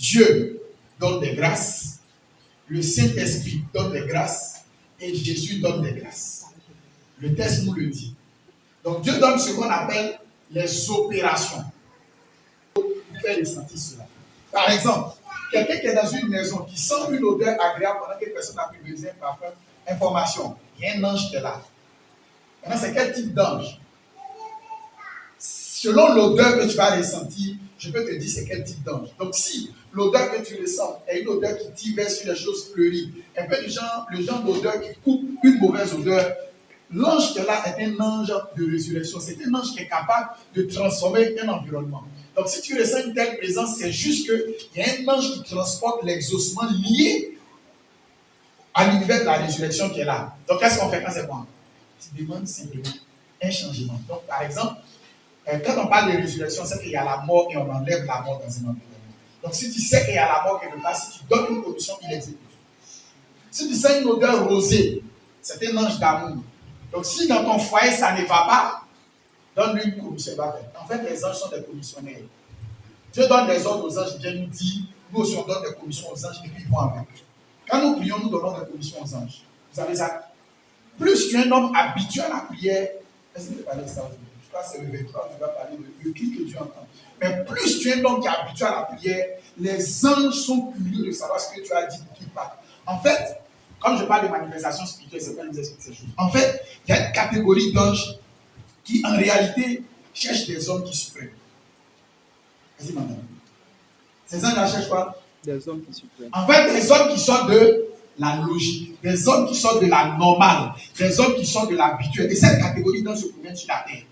Dieu donne des grâces, le Saint-Esprit donne des grâces et Jésus donne des grâces. Le texte nous le dit. Donc Dieu donne ce qu'on appelle les opérations. Pour faire ressentir cela. Par exemple, quelqu'un qui est dans une maison qui sent une odeur agréable pendant que personne n'a plus besoin de parfum, information, il y a un ange qui est là. Maintenant, c'est quel type d'ange? Selon l'odeur que tu vas ressentir, je peux te dire c'est quel type d'ange. Donc si l'odeur que tu ressens est une odeur qui tire vers sur les choses fleuries, un peu le genre d'odeur qui coupe une mauvaise odeur, l'ange qui est là est un ange de résurrection. C'est un ange qui est capable de transformer un environnement. Donc si tu ressens une telle présence, c'est juste qu'il y a un ange qui transporte l'exaucement lié à l'univers de la résurrection qui est là. Donc qu'est-ce qu'on fait quand c'est bon? Tu demandes simplement un changement. Donc par exemple, quand on parle de résurrection, c'est qu'il y a la mort et on enlève la mort dans un environnement. Donc si tu sais qu'il y a la mort quelque part, si tu donnes une commission, il exécute. Si tu sens une odeur rosée, c'est un ange d'amour. Donc si dans ton foyer ça ne va pas, donne-lui une commission, il va faire. En fait, les anges sont des commissionnaires. Dieu donne des ordres aux anges, Dieu nous dit, nous aussi on donne des commissions aux anges et puis ils vont avec. Quand nous prions, nous donnons des commissions aux anges. Vous savez ça? Plus tu es un homme habitué à la prière, est-ce que je vais parler de ça aujourd'hui? Je crois que c'est le 23, je vais parler de cri que Dieu entend. Mais plus tu es un homme qui est habitué à la prière, les anges sont curieux de savoir ce que tu as dit pour qu'ils partent. En fait, comme je parle de manifestation spirituelle, c'est pas nous expliquer ces choses. En fait, il y a une catégorie d'anges qui, en réalité, cherchent des hommes qui suppriment. Vas-y, madame. Ces anges-là cherchent quoi? Des hommes qui suppriment. En fait, des hommes qui sortent de la logique, des hommes qui sortent de la normale, des hommes qui sortent de l'habituel. Et cette catégorie d'anges se promène sur la terre.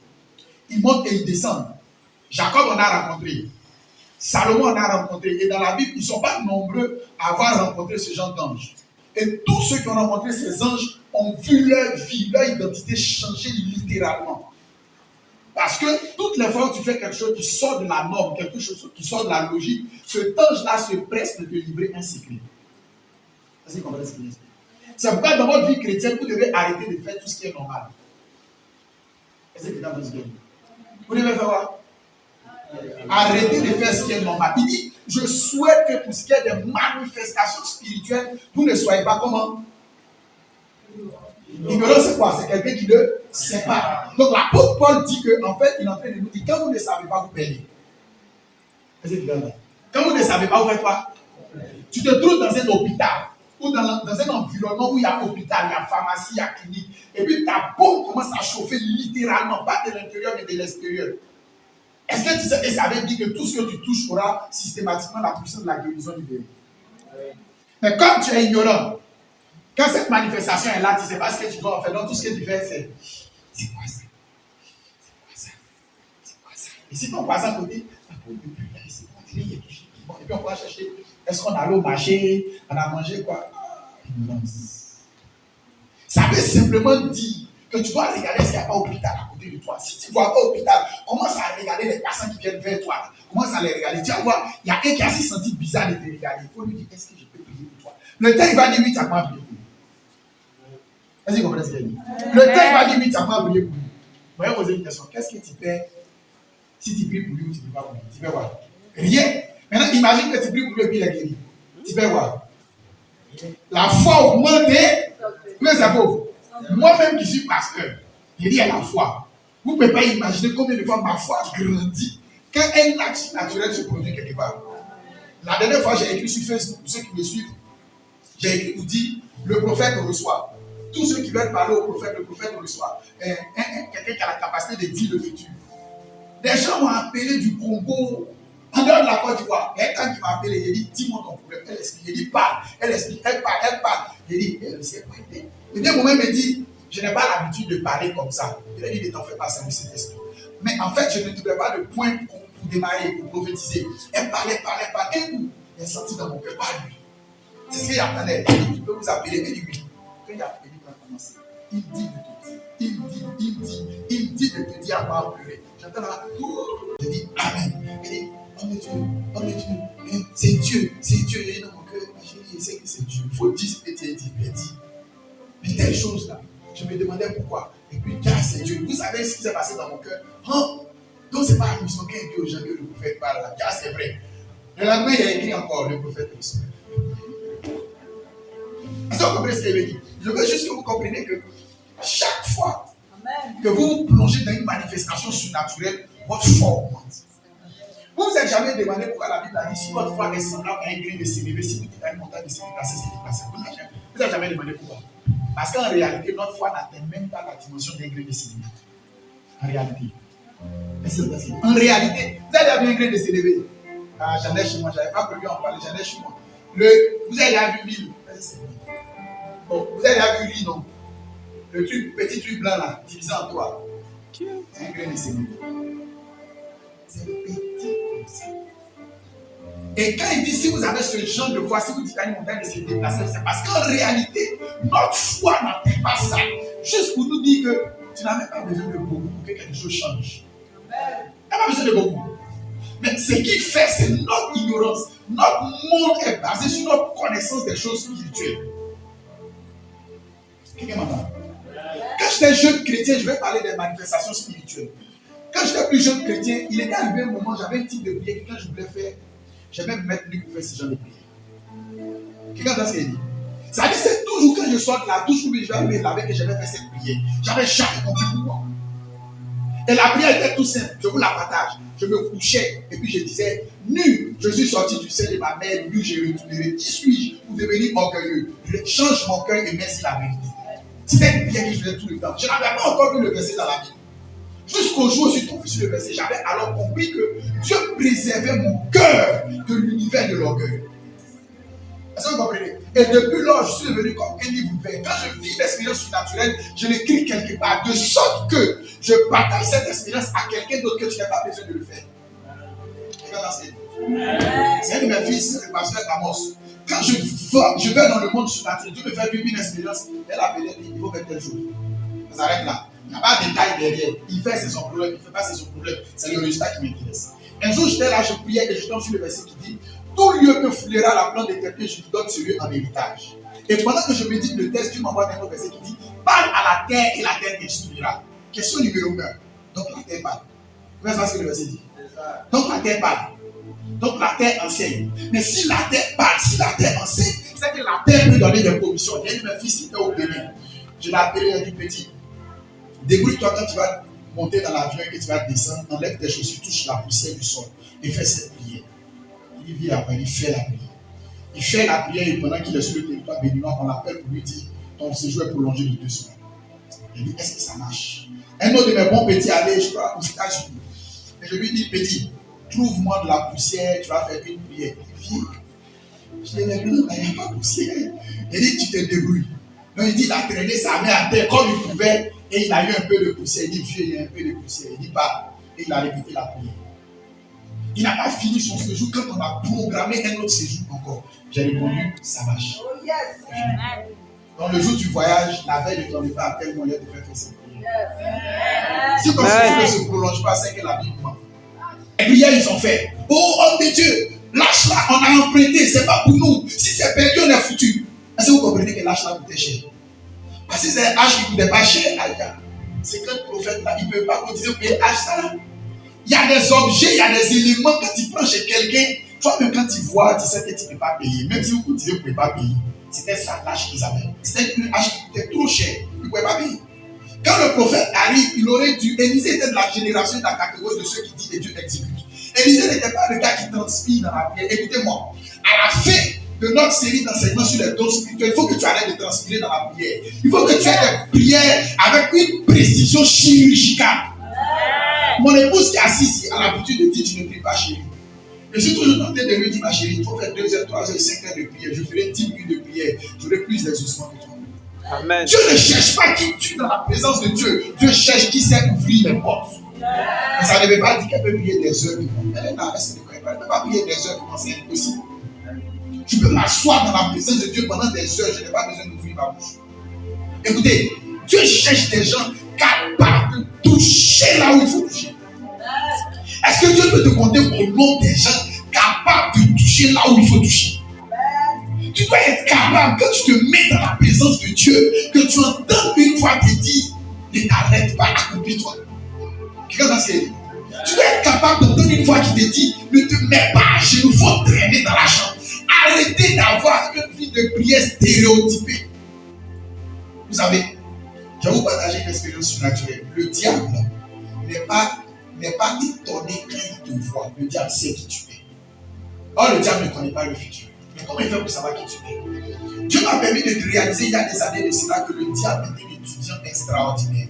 Ils montent et ils descendent. Jacob en a rencontré. Salomon en a rencontré. Et dans la Bible, ils ne sont pas nombreux à avoir rencontré ce genre d'anges. Et tous ceux qui ont rencontré ces anges ont vu leur vie, leur identité changer littéralement. Parce que toutes les fois où tu fais quelque chose qui sort de la norme, quelque chose qui sort de la logique, cet ange-là se presse de te livrer un secret. Est-ce que vous comprenez ce que je dis? C'est pourquoi dans votre vie chrétienne, vous devez arrêter de faire tout ce qui est normal. Est-ce que vous avez ce que vous devez faire quoi? Arrêtez de faire ce qui est normal. Il dit, je souhaite que pour ce qui est des manifestations spirituelles, vous ne soyez pas comment? Ignorant, c'est quoi? C'est quelqu'un qui ne sait pas. Donc l'apôtre Paul dit qu'en fait, il est en train de nous dire, quand vous ne savez pas, vous perdez. Quand vous ne savez pas, vous faites quoi? Tu te trouves dans un hôpital ou dans un environnement où il y a hôpital, il y a pharmacie, il y a clinique, et puis ta pompe commence à chauffer littéralement, pas de l'intérieur mais de l'extérieur. Est-ce que tu sais que ça veut dire que tout ce que tu touches aura systématiquement la puissance de la guérison libérée? Mais comme tu es ignorant, quand cette manifestation est là, tu ne sais pas ce que tu dois en faire. Donc tout ce que tu fais, c'est quoi ça? C'est quoi ça? Et si ton voisin côté, et puis on va chercher, est-ce qu'on allait au marché, on a mangé quoi? Ignorance. Ça veut simplement dire que tu dois regarder s'il n'y a pas d'hôpital à côté de toi. Si tu ne vois pas d'hôpital, commence à regarder les personnes qui viennent vers toi. Commence à les regarder. Tu vas voir, il y a un qui a si senti bizarre de te regarder. Il faut lui dire, est-ce que je peux prier pour toi? Le temps, il va dire, oui, tu as pas prié pour lui. Est-ce que vous comprenez ce qu'il dit? Le temps, il va dire, oui, tu as pas prié pour lui. Je vais poser une question. Qu'est-ce que tu perds si tu pries pour lui ou tu ne pries pas pour lui? Tu peux voir? Rien. Maintenant, imagine que tu pries pour lui et puis il est guéri. Tu peux voir? La foi augmente, mais c'est pauvre. Moi-même qui suis pasteur, il dit à la foi. Vous ne pouvez pas imaginer combien de fois ma foi grandit quand un acte naturel se produit quelque part. La dernière fois, j'ai écrit sur Facebook, pour ceux qui me suivent, j'ai écrit pour dire, le prophète reçoit. Tous ceux qui veulent parler au prophète, le prophète reçoit. Quelqu'un qui a la capacité de dire le futur. Des gens m'ont appelé du Congo, en dehors de la Côte d'Ivoire. Il y a quelqu'un qui m'a appelé, il dit, dis-moi ton problème. Elle explique, il dit, parle. Elle explique, elle parle. Il dit, elle ne sait pas aider. Et bien, moi-même, me dit, je n'ai pas l'habitude de parler comme ça. Il a dit, ne t'en fais pas, c'est le Saint-Esprit. Mais en fait, je ne trouvais pas de point pour démarrer, pour prophétiser. Elle parlait. Et où? Elle est sortie dans mon cœur, pas lui. C'est ce qu'il attendait. Il dit, je peux vous appeler. Il dit, oui. Quand il a appelé, il va commencer. Il dit de te dire. Il dit de te dire à moi pleurer. J'entends là, je dis, Amen. Il dit, oh mon Dieu. C'est Dieu. Il est dans mon cœur. Je sais que c'est Dieu. Il faut dire ce que tu as dit. Il dit. Mais telle chose là, je me demandais pourquoi. Et puis, car c'est Dieu. Vous savez ce qui s'est passé dans mon cœur? Donc, ce n'est pas une mission qui est due aux gens que le prophète parle là. Car c'est vrai. Le lendemain, il y a écrit encore le prophète le soir. Est-ce que vous comprenez ce qu'il veut dire? Je veux juste que vous compreniez que chaque fois que vous vous plongez dans une manifestation surnaturelle, votre foi augmente. Vous ne vous êtes jamais demandé pourquoi la Bible a dit si votre foi est semblable à un grain de sénévé, si vous dites à une montagne de se déplacer, c'est déplacé. Vous n'avez jamais demandé pourquoi. Parce qu'en réalité, notre foi n'atteint même pas la dimension d'un grain de sénévé. En réalité. En réalité, vous avez vu un grain de sénévé. Ah, j'en ai chez moi, je n'avais pas prévu en parler, j'en ai chez moi. Vous avez vu l'huile. Bon, vous avez vu riz, non? Le truc, petit truc blanc là, divisé en trois. C'est un grain de sénévé. C'est petit comme ça. Et quand il dit si vous avez ce genre de foi, si vous dites à une montagne de se déplacer, c'est parce qu'en réalité, notre foi n'atteint pas ça. Juste pour nous dire que tu n'as même pas besoin de beaucoup pour que quelque chose change. Tu n'as pas besoin de beaucoup. Mais ce qui fait, c'est notre ignorance. Notre monde est basé sur notre connaissance des choses spirituelles. Quelqu'un m'entend? Quand j'étais jeune chrétien, je vais parler des manifestations spirituelles. Quand j'étais plus jeune chrétien, il était arrivé un moment, j'avais un type de prière que quand je voulais faire, j'aimais me mettre nu pour faire ce genre de prière. Quelqu'un entend ce qu'il dit? Ça dit, c'est toujours quand je sors de la douche où je vais me laver que j'avais fait cette prière. J'avais jamais compris pourquoi. Et la prière était tout simple, je vous la partage. Je me couchais et puis je disais, nu, je suis sorti du sein de ma mère, nu, j'ai retourné. Qui suis-je pour devenir orgueilleux? Je change mon cœur et merci la vérité. C'était une prière que je faisais tout le temps. Je n'avais pas encore vu le verset dans la Bible. Jusqu'au jour où je suis tombé sur le verset, j'avais alors compris que Dieu préservait mon cœur de l'univers de l'orgueil. Est-ce que vous comprenez? Et depuis lors, je suis devenu comme un livre ouvert. Quand je vis l'expérience surnaturelle, je l'écris quelque part, de sorte que je partage cette expérience à quelqu'un d'autre que tu n'as pas besoin de le faire. C'est un de mes fils, le pasteur Amos. Quand je vais dans le monde surnaturel, Dieu me fait vivre une expérience, elle appelait, il faut faire telle chose. Ça s'arrête là. Il n'y a pas de détail derrière. Il fait, c'est son problème. Il ne fait pas, c'est son problème. C'est le résultat qui m'intéresse. Un jour, j'étais là, je priais et je tombe sur le verset qui dit tout lieu que foulera la plante de tes pieds, je te donne ce lieu en héritage. Et pendant que je médite le texte, Dieu m'envoie un autre verset qui dit parle à la terre et la terre t'instruira. Question numéro 1. Donc la terre parle. Vous voyez ce que le verset dit? Donc la terre parle. Donc la terre enseigne. Mais si la terre parle, si la terre enseigne, c'est que la terre peut donner des commissions. Il y a un de mes fils qui était au Bénin. Je l'ai appelé, il a dit petit. Débrouille-toi quand tu vas monter dans l'avion et que tu vas descendre, enlève tes chaussures, touche la poussière du sol et fais cette prière. Il vient après, il fait la prière. Il fait la prière et pendant qu'il est sur le territoire béninois, on l'appelle pour lui dire ton séjour est prolongé de 2 semaines. Il dit est-ce que ça marche? Un autre de mes bons petits allait, je crois, aux États-Unis. Et je lui dis petit, trouve-moi de la poussière, tu vas faire une prière. Il vient. Je dis mais non, il n'y a pas de poussière. Il dit tu te débrouilles. Donc il dit il a traîné sa main à terre comme il pouvait. Et il a eu un peu de poussière. Il dit, vieux, il y a un peu de poussière. Il dit, pas. Et il a répété la prière. Il n'a pas fini son séjour quand on a programmé un autre séjour encore. J'ai répondu, ça marche. Oh yes. Donc le jour du voyage, la veille de ton départ, à quel moment il devait faire cette prière. Si ton séjour ne se prolonge pas, c'est que la Bible ment. Les prières, ils ont fait. Oh, homme de Dieu, lâche-la, on a emprunté, c'est pas pour nous. Si c'est perdu, on est foutu. Est-ce que vous comprenez que lâche-la coûtait cher? Parce que c'est un H qui ne coûtait pas cher, c'est que le prophète là, il ne peut pas continuer à payer H ça là. Il y a des objets, il y a des éléments quand tu prends chez quelqu'un, toi-même quand tu vois, tu sais que tu ne peux pas payer. Même si vous continuez, vous ne pouvez pas payer. C'était ça l'H qu'ils avaient. C'était une H qui coûtait trop cher. Vous ne pouvez pas payer. Quand le prophète arrive, il aurait dû. Élisée était de la génération de la catégorie de ceux qui disent et Dieu exécute. Élisée n'était pas le gars qui transpire dans la prière. Écoutez-moi, à la fin de notre série d'enseignements sur les dons spirituels, il faut que tu arrêtes de transpirer dans la prière. Il faut que tu aies des prières avec une précision chirurgicale. Mon épouse qui est assise ici a l'habitude de dire tu ne pries pas chérie. Je suis toujours tenté de lui dire ma chérie, il faut faire 2 heures, 3 heures, 5 heures de prière. Je ferai 10 minutes de prière. J'aurai plus d'exaucement que toi. Amen. Dieu ne cherche pas qui tue dans la présence de Dieu. Dieu cherche qui sait ouvrir les portes. Mais ça ne veut pas dire qu'elle peut prier des heures. Elle est là, elle ne peut pas prier des heures, c'est impossible. Je peux m'asseoir dans la présence de Dieu pendant des heures, je n'ai pas besoin d'ouvrir ma bouche. Écoutez, Dieu cherche des gens capables de toucher là où il faut toucher. Est-ce que Dieu peut te compter au nom des gens capables de toucher là où il faut toucher? Tu dois être capable, quand tu te mets dans la présence de Dieu, que tu entends une fois te dire, ne t'arrête pas, accomplis-toi. Quelqu'un dans ce qu'il dit. Tu dois être capable d'entendre une voix qui te dit ne te mets pas à genoux, il faut traîner dans la chambre. Arrêtez d'avoir une vie de prière stéréotypée. Vous savez, je vais vous partager une expérience surnaturelle. Le diable n'est pas étonné quand il te voit. Le diable sait qui tu es. Or, le diable ne connaît pas le futur. Mais comment il fait pour savoir qui tu es? Dieu m'a permis de réaliser il y a des années de cela que le diable était un étudiant extraordinaire.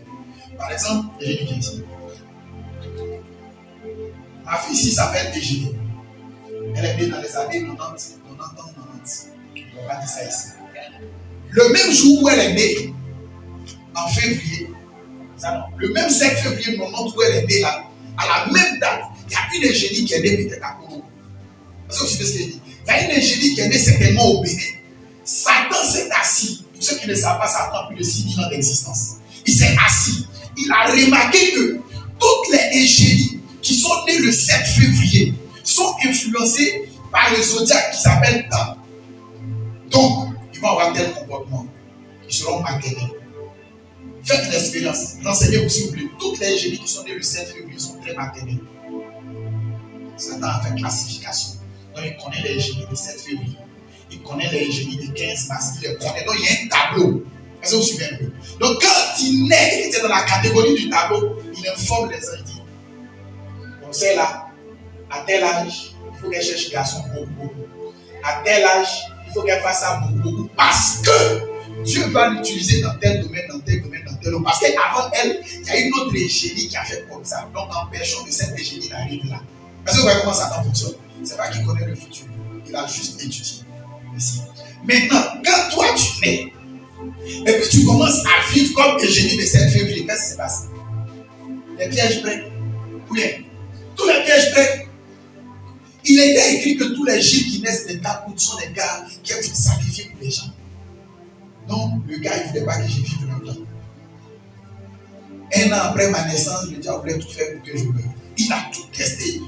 Par exemple, Eugénie qui est ici. Ma fille ici s'appelle Eugénie. Elle est née dans les années 90. On va dire ça ici. Le même jour où elle est née, en février, le même 5 février 90 où elle est née là, à la même date, il y a une Eugénie qui est née peut-être à Congo. Parce que vous suivez ce qu'il dit. Il y a une Eugénie qui est née certainement au Bénin. Satan s'est assis. Pour ceux qui ne savent pas, Satan a plus de 6000 ans d'existence. Il s'est assis. Il a remarqué que toutes les Eugénies qui sont nées le 7 février sont influencées par le zodiaque qui s'appelle Tam. Donc, ils vont avoir tel comportement. Ils seront maternels. Faites une expérience. Renseignez-vous s'il vous plaît. Toutes les Eugénies qui sont nées le 7 février sont très maternelles. Satan a fait classification. Donc, il connaît les Eugénies du 7 février. Il connaît les Eugénies du 15 mars. Il les connaît. Donc, il y a un tableau. Est-ce que vous suivez un peu? Donc, quand il naît et qu'il était dans la catégorie du tableau, il informe les gens. Il dit, on sait là, à tel âge, il faut qu'elle cherche garçon beaucoup. À tel âge, il faut qu'elle fasse ça beaucoup. Parce que Dieu va l'utiliser dans tel domaine, dans tel domaine, dans tel domaine. Parce qu'avant elle, il y a une autre Eugénie qui a fait comme ça. Donc, empêchons que cette Eugénie n'arrive là. Est-ce que vous voyez comment ça fonctionne? C'est pas qu'il connaît le futur. Il a juste étudié. Ici. Maintenant, quand toi tu nais, et puis tu commences à vivre comme Eugénie de 7 février, qu'est-ce qui se passe? Les pièges prennent. Oui. Tous les pièges prennent. Il était écrit que tous les Gilles qui naissent des gars sont des gars qui aiment se sacrifier pour les gens. Donc, le gars, il ne voulait pas que je vive longtemps. Un an après ma naissance, le diable voulait tout faire pour que je meure. Il a tout testé.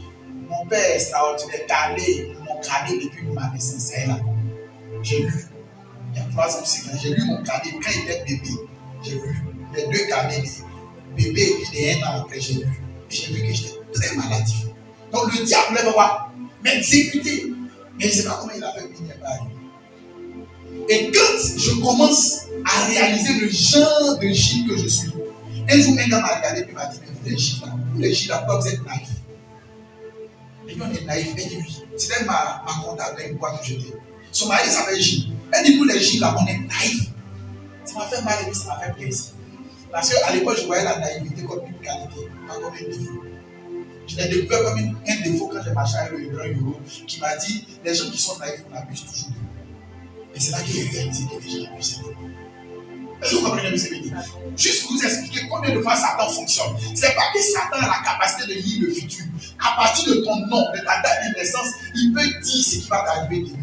Mon père est extraordinaire, calé, mon cadet depuis ma naissance. C'est là. J'ai lu. Il y a 3 ans, 5 ans, j'ai lu mon cadet quand il était bébé. J'ai lu les 2 cadets de bébé et puis de 1 an après, j'ai lu. Et j'ai vu que j'étais très maladif. Donc le diable voulait voir m'exécuter. Mais je ne sais pas comment il a fait, il n'est pas arrivé. Et quand je commence à réaliser le genre de Gilles que je suis, un jour, un gars m'a regardé et m'a dit, mais vous les Gilles là, pourquoi vous êtes naïfs? Et puis on est naïfs. Elle dit oui. C'était ma comptable avec moi que j'étais. Son mari s'appelle Gilles. Elle dit, nous les Gilles là, on est naïfs. Ça m'a fait mal et puis ça m'a fait plaisir. Parce qu'à l'époque, je voyais la naïveté comme une qualité, pas comme un défaut. Je l'ai découvert comme un défaut quand j'ai marché avec le grand Euro qui m'a dit, les gens qui sont naïfs, on abuse toujours. Et c'est là que j'ai réalisé que les gens abusent. Est-ce que vous comprenez, M. Béni? Juste vous expliquer combien de fois Satan fonctionne. C'est pas que Satan a la capacité de lire le futur. À partir de ton nom, de ta date de naissance, il peut dire ce qui va t'arriver demain.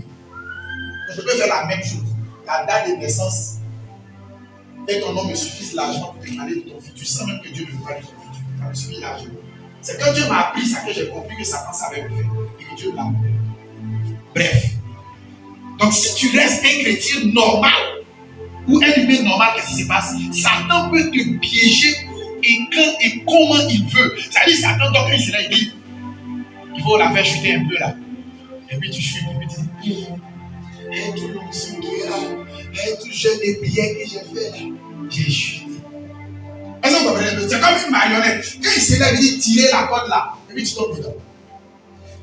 Je peux faire la même chose. Ta date de naissance et ton nom me suffisent largement pour te parler de ton futur, sans même que Dieu ne me parle de ton futur. Ça me suffit largement. C'est quand Dieu m'a appris ça que j'ai compris que Satan savait le faire. Et que Dieu l'a. Bref. Donc si tu restes un chrétien normal, ou un humain normal, qu'est-ce qui se passe? Satan peut te piéger et quand et comment il veut. Ça dit Satan, donc il se dit, il faut la faire chuter un peu là. Et puis tu chutes, et puis tu dis, et tout le monde se dira, et tout jeune et bien que j'ai fait là, j'ai chuté. Est-ce que vous comprenez? C'est comme une marionnette. Quand il se lève, il dit, tirez la corde là, et puis tu tombes dedans.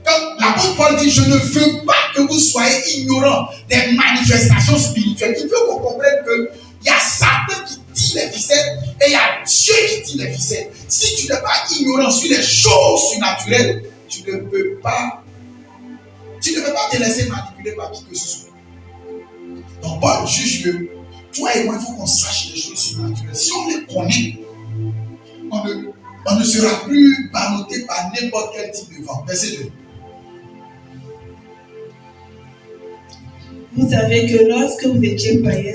Quand l'apôtre Paul dit, je ne veux pas que vous soyez ignorants des manifestations spirituelles, il veut qu'on comprenne qu'il y a Satan qui tire les ficelles et il y a Dieu qui tire les ficelles. Si tu n'es pas ignorant sur les choses surnaturelles, tu ne peux pas te laisser manipuler par qui que ce soit. Donc Paul juge que toi et moi, il faut qu'on sache les choses surnaturelles. Si on les connaît, on ne sera plus ballotté par n'importe quel type de vent. Verset 2. Vous savez que lorsque vous étiez païens,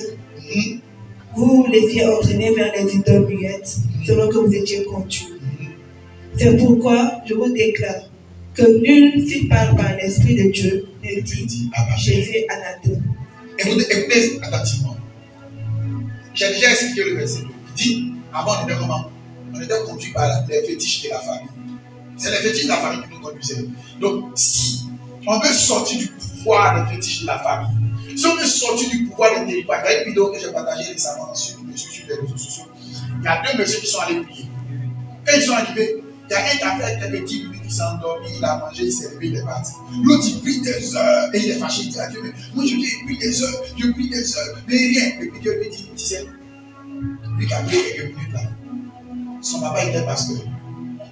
vous vous laissiez entraîner vers les idoles muettes, selon que vous étiez conduits. C'est pourquoi je vous déclare que nul qui parle par l'Esprit de Dieu ne dit Jésus anathème. Écoutez attentivement. J'ai déjà expliqué le verset 2. Il dit, avant on était comment? On était conduit par les fétiches de la famille. C'est les fétiches de la famille qui nous conduisaient. Donc, si on veut sortir du pouvoir des fétiches de la famille, si on veut sortir du pouvoir des territoires, il y a une vidéo que j'ai partagée récemment sur les réseaux sociaux. Il y a deux messieurs qui sont allés prier. Quand ils sont arrivés, il y a un qui a fait quelques petits minutes, il s'est endormi, il a mangé, il s'est levé, il est parti. L'autre, il prie des heures et il est fâché. Il dit à Dieu, mais moi je prie des heures, mais rien. Et puis Dieu lui dit, tu sais, lui qui a prié quelques minutes là, son papa était pasteur.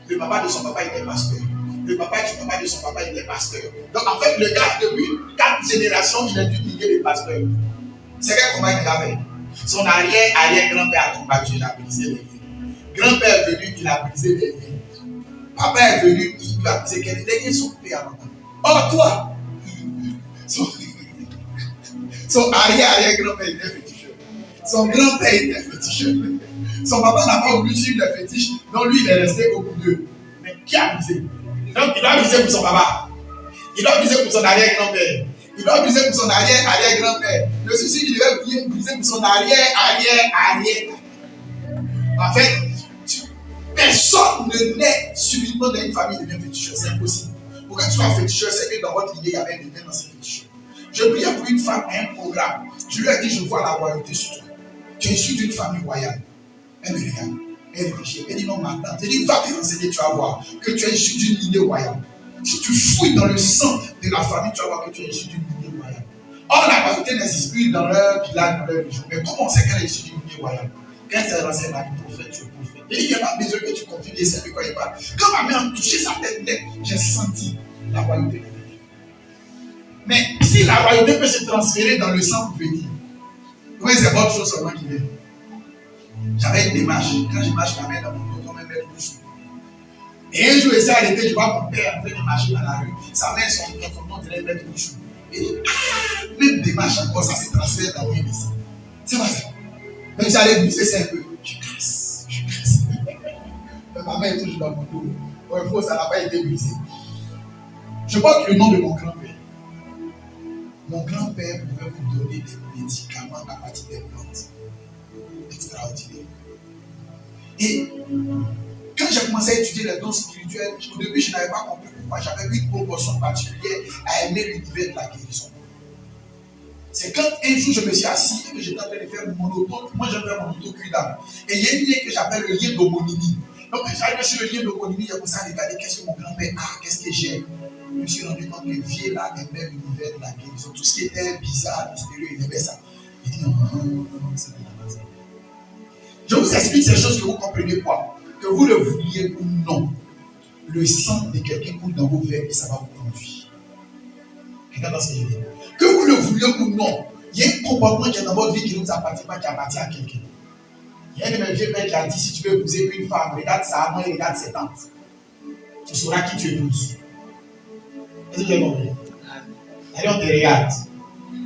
Le papa de son papa était pasteur. Le papa du papa de son papa était pasteur. Donc en fait, le gars, depuis 4 générations, il a dû lier les pasteurs. C'est quel combat il avait? Son arrière-grand-père a combattu, il a brisé les liens. Grand-père est venu, il a brisé les liens. Papa est venu, il a brisé les liens sont coupés à longtemps. Oh, toi! Son arrière-grand-père était féticheur. Son grand-père était féticheur. Son papa n'a pas voulu suivre les fétiches, donc lui, il est resté au bout d'eux. Mais qui a brisé? Donc, il doit briser pour son papa. Il doit briser pour son arrière-grand-père. Il doit briser pour son arrière-arrière-grand-père. Je suis sûr qu'il devait briser pour son arrière-arrière-arrière. En fait, personne ne naît subitement dans une famille devient féticheur. C'est impossible. Pour que tu sois féticheur, c'est que dans votre lignée, il y avait un démon dans ces féticheurs. Je priais pour une femme à un programme. Je lui ai dit, je vois la royauté sur toi. Tu es issu d'une famille royale. Elle me regarde. Elle réfléchit. Elle dit, non, ma tante. Elle dit, va te renseigner, tu vas voir que tu es issu d'une lignée royale. Si tu fouilles dans le sang de la famille, tu vas voir que tu es issu d'une lignée royale. Or, la royauté n'existe plus dans leur village, dans leur région. Mais comment on sait qu'elle est issue d'une lignée royale? Quand elle renseigne à une prophète, tu es prophète. Et il n'y a pas besoin que tu confies les services quand il parle. Quand ma main a touché sa tête nette, j'ai senti la royauté. Mais si la royauté peut se transférer dans le sang pour venir, oui, c'est autre chose seulement qui vient. J'avais une démarche. Quand je marche, ma main dans mon dos, comme un mètre dessous. Et un jour, il s'est arrêté, je vois mon père en train de marcher dans la rue. Sa main, son nom dirait mettre dessous. Il dit, ah, même démarche encore, ça se transfère dans le sang. C'est vrai ça. Même si elle est brisée, c'est un peu. Je casse. Mais ma main est toujours dans mon dos. Pour une fois, ça n'a pas été brisé. Je porte le nom de mon grand-père. Mon grand-père pouvait vous donner des médicaments à partir des plantes. Extraordinaire. Et quand j'ai commencé à étudier les dons spirituels, au début, je n'avais pas compris pourquoi j'avais une proportion particulière à aimer l'univers de la guérison. C'est quand un jour je me suis assis et que j'étais en train de faire mon auto, moi j'aime faire mon auto-cuidage. Et il y a un lien que j'appelle le lien d'homonymie. Donc quand j'arrive sur le lien d'homonymie, j'ai commencé à regarder qu'est-ce que mon grand-père a, qu'est-ce que j'ai. Je me suis rendu compte que vieux là aimait l'univers de la guérison. Tout ce qui était bizarre, mystérieux, il aimait ça. Il dit non, c'est pas la base. Je vous explique ces choses que vous comprenez quoi. Que vous le vouliez ou non, le sang de quelqu'un coule dans vos veines et ça va vous conduire. Regardez ce que je dis. Que vous le vouliez ou non, il y a un comportement qui est dans votre vie qui ne vous appartient pas, qui appartient à quelqu'un. Il y a un de mes vieux pères qui a dit, si tu veux épouser une femme, regarde sa maman et regarde ses tantes. Tu sauras qui tu épouses. Est-ce que vous avez compris? Allez, on te regarde.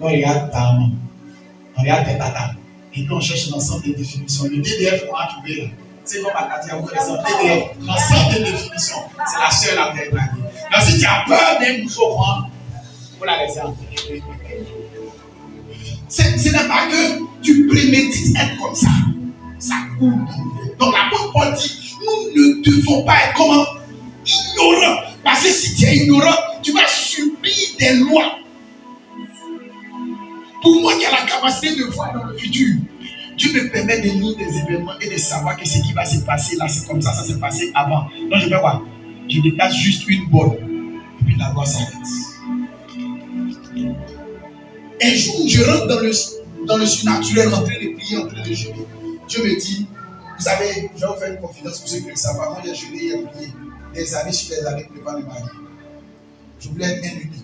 On regarde ta maman. On regarde tes tatas. Et puis on cherche l'ensemble des définitions. Le DDF qu'on a trouvé là, c'est comme à Katia, vous connaissez le DDF. L'ensemble des définitions, c'est la seule à faire évaluer. Donc si tu as peur d'un mousseau roi, il faut la laisser entrer. Ce n'est pas que tu prémédites être comme ça. Ça coule. Donc l'apôtre Paul dit, nous ne devons pas être comment? Ignorants. Parce que si tu es ignorant, tu vas subir des lois. Pour moi qui a la capacité de voir dans le futur, Dieu me permet de lire des événements et de savoir que ce qui va se passer là, c'est comme ça, ça s'est passé avant. Donc je vais voir. Je déplace juste une bonne. Et puis la loi s'arrête. Un jour, je rentre dans le surnaturel, en train de prier, en train de jeûner. Dieu me dit, vous savez, je vais vous faire une confidence pour ceux qui ne le savent pas. Moi, j'ai jeûné et prié des années sur des années pour ne pas me marier. Je voulais être un unique.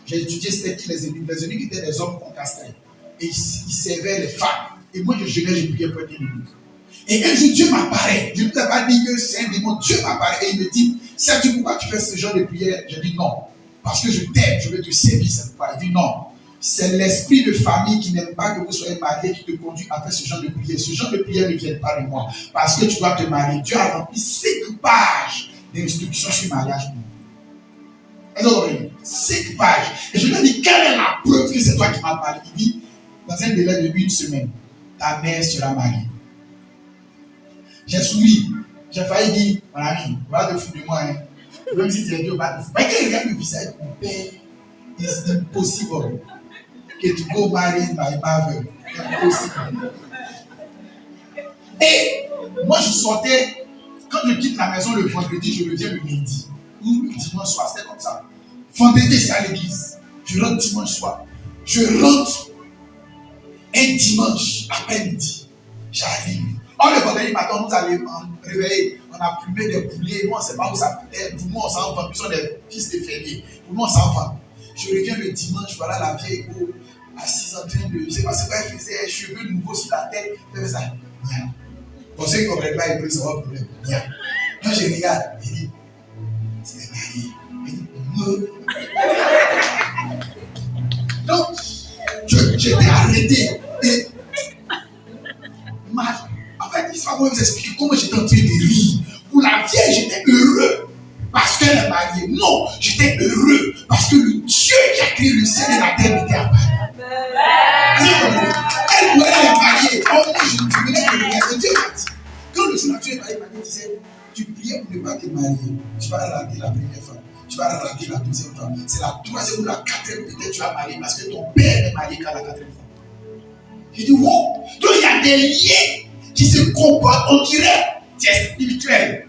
J'ai étudié c'était qui les eunuques. Les eunuques étaient des hommes qu'on castrait. Et ils servaient les femmes. Et moi, je jeûnais, je priais pour être un eunuque. Et un jour, Dieu m'apparaît. Je ne t'ai pas dit que c'est un démon. Dieu m'apparaît et il me dit, sais-tu pourquoi tu fais ce genre de prière? Je dis non. Parce que je t'aime, je veux te servir. Il dit non. C'est l'esprit de famille qui n'aime pas que vous soyez mariés qui te conduit à faire ce genre de prière. Ce genre de prière ne vient pas de moi. Parce que tu dois te marier. Dieu a rempli 5 pages d'instructions sur le mariage. Alors, 5 pages. Et je lui ai dit, quelle est la preuve que c'est toi qui m'as parlé? Il dit, dans un délai de 1 semaine, ta mère sera mariée. J'ai souri. J'ai failli dire, mon ami, voilà de fou de moi. Hein. Même si tu es Dieu, mais quand il regarde le visage de mon père, it's impossible que tu go marry my mother. Impossible. Et moi, je sortais, quand je quitte la maison le vendredi, je reviens le lundi. Ou le dimanche soir, c'était comme ça. Vendredi, c'est à l'église. Je rentre dimanche soir. Je rentre un dimanche après-midi. J'arrive. Oh, le vendredi matin, nous allons réveiller. On a plumé des poulets. Nous, on ne sait pas où ça peut être. Pour nous, on s'en va. Nous sommes des fils de fermiers. Pour nous, on s'en va. Je reviens le dimanche. Voilà la vieille go assise en train de. Je ne sais pas ce qu'elle faisait. Cheveux nouveaux sur la tête. Elle faisait ça. Bien. Pour ceux qui ne comprennent pas, ils peuvent savoir le problème. Bien. Quand je regarde, il dit c'est marié. Donc, j'étais arrêté. Et en fait, il faut vous expliquer comment j'étais en train de rire. Pour la vieille, j'étais heureux parce qu'elle est mariée. Non, j'étais heureux parce que le Dieu qui a créé le ciel et la terre m'était apparu. Elle est mariée. Oh, moi, je venais de regarder. Dieu m'a dit. Quand le jour là, Dieu est marié, il disait tu priais pour ne pas te marier. Tu vas rater la première femme. Tu vas rater la deuxième femme. C'est la troisième ou la quatrième, peut-être tu vas marier parce que ton père est marié qu'à la quatrième femme. J'ai dit, wow! Donc il y a des liens qui se comportent, on dirait, tu es spirituel.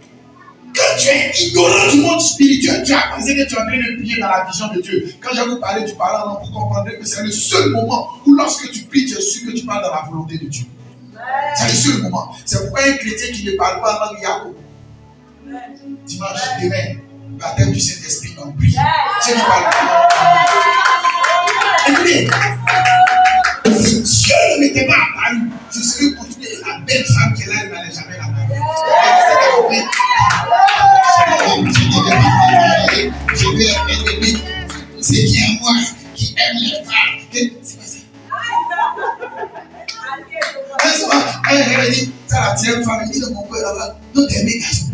Quand tu es ignorant du monde spirituel, tu as pensé que tu es en train de prier dans la vision de Dieu. Quand je vais vous parler du parlant, vous comprendrez que c'est le seul moment où lorsque tu pries, tu es sûr que tu parles dans la volonté de Dieu. C'est le seul moment. C'est pourquoi un chrétien qui ne parle pas en langue Yako. Dimanche, demain, baptême du Saint-Esprit, on prie. Tu ne parles pas. Écoutez, si Dieu ne m'était pas apparu, je serais continué. La belle femme qu'elle a, elle n'allait jamais la marier. Je vais aimer. C'est bien moi qui aime les femmes. C'est pas ça. Elle dit, ça la tienne femme, il dit de mon père là-bas, non t'es mégas.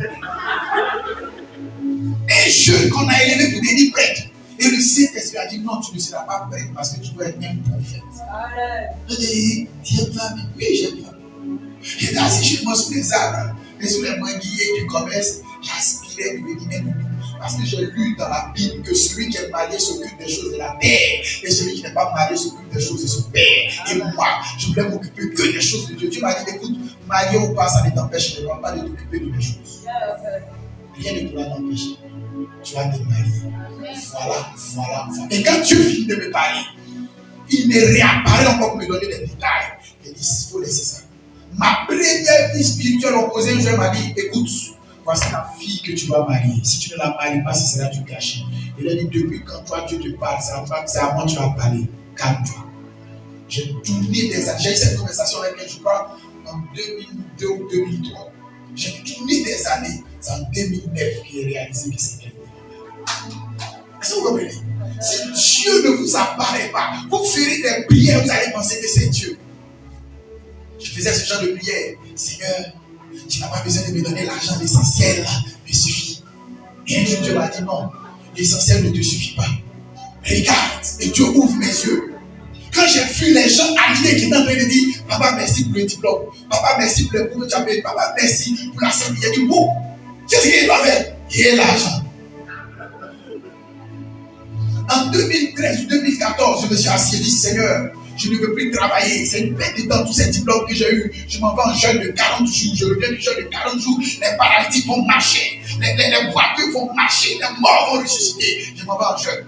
Un jeune qu'on a élevé pour devenir prêtre. Et le Saint-Esprit a dit non, tu ne seras pas prêtre parce que tu dois être un prophète. Je dis, tiens femme, oui j'aime femme. J'étais assis chez moi sous les arbres et sous les manguiers du commerce, j'aspirais de devenir un. Parce que j'ai lu dans la Bible que celui qui est marié s'occupe des choses de la terre et celui qui n'est pas marié s'occupe des choses de son père. Et moi, je voulais m'occuper que des choses de Dieu. Dieu m'a dit, écoute, marié ou pas, ça ne t'empêche pas de t'occuper de mes choses. Rien ne pourra t'empêcher. Tu vas te marier. Voilà. Et quand Dieu finit de me parler, il me réapparaît encore pour me donner des détails. Il dit, il faut laisser ça. Ma première vie spirituelle opposée, je m'a dit, écoute, voici la fille que tu vas marier. Si tu ne la maries pas, ce sera du gâchis. Il a dit, depuis quand toi Dieu te parle, c'est à moi que tu vas parler. Calme-toi. J'ai tourné des années. J'ai eu cette conversation avec elle, je crois, en 2002 ou 2003. J'ai tourné des années. C'est en 2009 qu'il a réalisé que c'était est-ce que vous comprenez? Si Dieu ne vous apparaît pas, vous ferez des prières, vous allez penser que c'est Dieu. Je faisais ce genre de prière. Seigneur, tu n'as pas besoin de me donner l'argent, l'essentiel me suffit. Et un jour Dieu m'a dit non, l'essentiel ne te suffit pas. Regarde, et Dieu ouvre mes yeux. Quand j'ai vu les gens animés qui étaient en train de dire, papa merci pour le diplôme, papa merci pour le cours que tu as payé, papa merci pour la somme, il a dit, wow, qu'est-ce qu'il doit faire? Il a l'argent. En 2013 ou 2014, je me suis assis et dit, Seigneur, je ne veux plus travailler. C'est une perte de temps, tous ces diplômes que j'ai eus. Je m'en vais en jeûne de 40 jours. Je reviens du jeûne de 40 jours. Les paralytiques vont marcher. Les boiteux vont marcher. Les morts vont ressusciter. Je m'en vais en jeûne.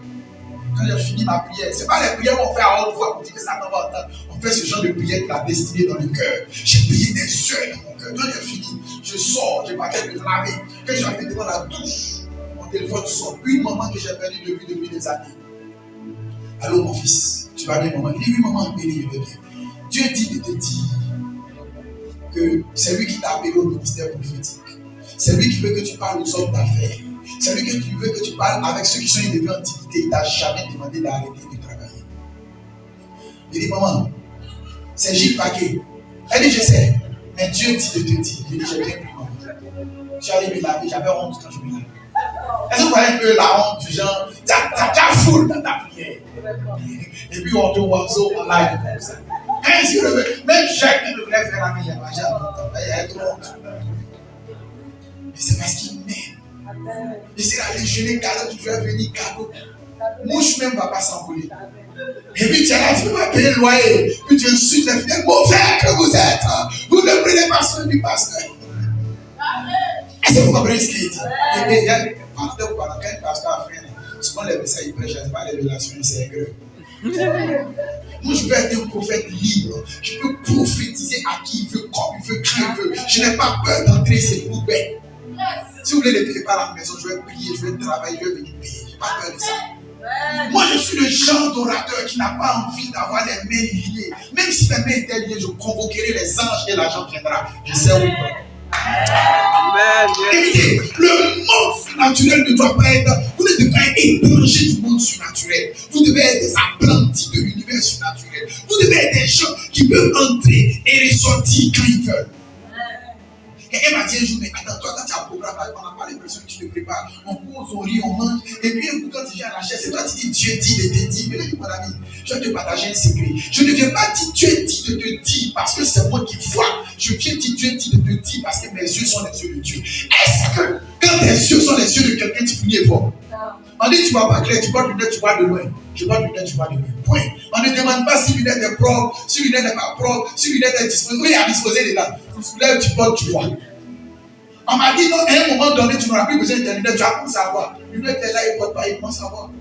Quand j'ai fini ma prière, ce n'est pas les prières qu'on fait à haute voix pour dire que ça n'en va entendre. On fait ce genre de prière de la destinée dans le cœur. J'ai prié des heures dans mon cœur. Quand j'ai fini, je sors, j'ai pas qu'à me laver. Quand je suis arrivé devant la douche, mon téléphone sort. Une maman que j'ai perdu de vue depuis des années. Allô mon fils, tu vas bien maman? Il dit oui maman, béni, je vais bien. Dieu dit de te dire que c'est lui qui t'a appelé au ministère prophétique. C'est lui qui veut que tu parles aux hommes d'affaires. C'est lui qui veut que tu parles avec ceux qui sont élevés en antiquité. Il t'a jamais demandé d'arrêter de travailler. Il dit maman, c'est Gilles Paquet. Elle dit je sais, mais Dieu dit de te dire. Il dit j'ai bien pris maman. Je suis allé me laver, j'avais honte quand je me lavais. Est-ce que vous voyez un peu la honte du genre, t'as foule dans ta prière. Et puis on te voit en live comme ça. Même Jacques qui me voulait faire la meilleure, il y a trop honte. Mais c'est parce qu'il m'aime. Il sera allé jeûner cadeau, tu vas venir cadeau. Mouche même ne va pas s'envoler. Et puis tu es là, tu ne peux pas payer le loyer. Puis tu insultes les fidèles. Mauvais que vous êtes. Vous ne prenez pas soin du pasteur. Est-ce que vous comprenez ce qu'il dit? Et il y a pendant qu'un pasteur a fait, souvent les messages ils prêchent, pas les relations, c'est grave. Moi, je veux être un prophète libre. Je peux prophétiser à qui il veut, comme il veut, qui il veut. Je n'ai pas peur d'entrer ces poubelles. Si vous voulez ne payer pas la maison, je vais prier, je vais travailler, je vais venir payer. Je n'ai pas peur de ça. Moi, je suis le genre d'orateur qui n'a pas envie d'avoir les mains liées. Même si mes mains étaient liées, je convoquerai les anges et l'argent viendra. Je sais où il va. Amen. Écoutez, le monde naturel ne doit pas être. Vous ne devez pas être étranger du monde surnaturel. Vous devez être des apprentis de l'univers surnaturel. Vous devez être des gens qui peuvent entrer et ressortir quand ils veulent. Quelqu'un m'a dit un jour, mais attends, toi, quand tu as un programme, on n'a pas l'impression que tu te prépares. On pose, on rit, on mange. Et puis, quand tu viens à la chaise, c'est toi qui dis Dieu dit de te dire. Mais mon ami, je vais te partager un secret. Je ne viens pas dire Dieu dit de te dire parce que c'est moi qui vois. Je viens dire Dieu dit de te dire parce que mes yeux sont les yeux de Dieu. Est-ce que quand tes yeux sont les yeux de quelqu'un, tu finis fort? On dit tu vois pas clair, tu vois de lunettes, tu vois de loin. Je vois de lunettes, tu vois de loin. Point. On ne demande pas si lunettes est propre, si lunettes n'est pas propre, si lunettes est disposée. Oui, à disposer dedans. Tu soulèves, tu portes, tu vois. On m'a dit non, à un moment donné, tu n'auras plus besoin de lunettes, tu vas commencer à voir. Lunettes est là, il ne porte pas, il commence à voir.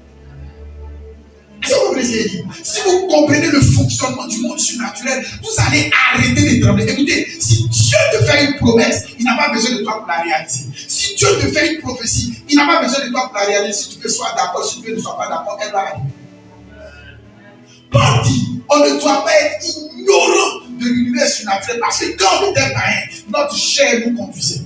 Est-ce que vous comprenez ce qu'il dit? Si vous comprenez le fonctionnement du monde surnaturel, vous allez arrêter de trembler. Écoutez, si Dieu te fait une promesse, il n'a pas besoin de toi pour la réaliser. Si Dieu te fait une prophétie, il n'a pas besoin de toi pour la réaliser. Si tu veux sois d'accord, si tu veux ne sois pas d'accord, elle va arriver. Paul dit, on ne doit pas être ignorant de l'univers surnaturel parce que quand on était païen, notre chair nous conduisait.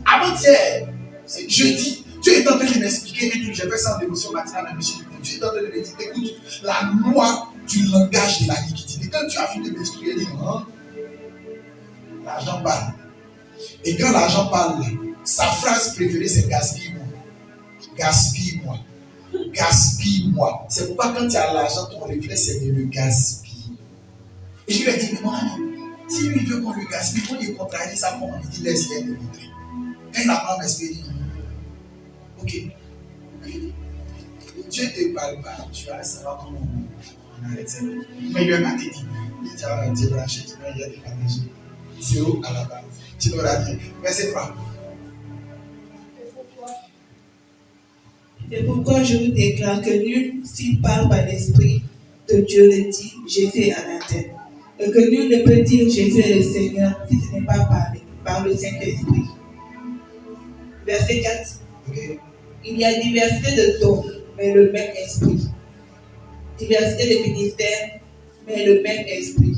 Avant-hier, c'est jeudi, Dieu est en train de m'expliquer, et j'ai fait ça en dévotion matinale à M. Dieu est en train de me dire, écoute, la loi du langage de la liquidité. Quand tu as fini de m'expliquer, il dit, l'argent parle. Et quand l'argent parle, sa phrase préférée, c'est gaspille-moi. Gaspille-moi. Gaspille-moi. C'est pourquoi quand tu as l'argent, ton réflexe, c'est de le gaspiller. Et je lui ai dit, mais mon ami, si lui veut qu'on le gaspille, on lui contrarie ça, on lui dit, laisse-le le montrer. Quand il apprend l'expérience, ok. Dieu te parle pas, tu vas savoir comment on arrête ça. Mais il lui a pas dit. Il dit, ah, Dieu branché, tu vas y aller partager. Zéro à la base. Tu l'auras dit. Verset 3. C'est pourquoi je vous déclare que nul, s'il parle par l'Esprit de Dieu, le dit, Jésus est anathème. Et que nul ne peut dire Jésus est le Seigneur si ce n'est pas par le Saint-Esprit. Verset 4. Okay. Il y a diversité de dons, mais le même esprit. Diversité de ministères, mais le même esprit.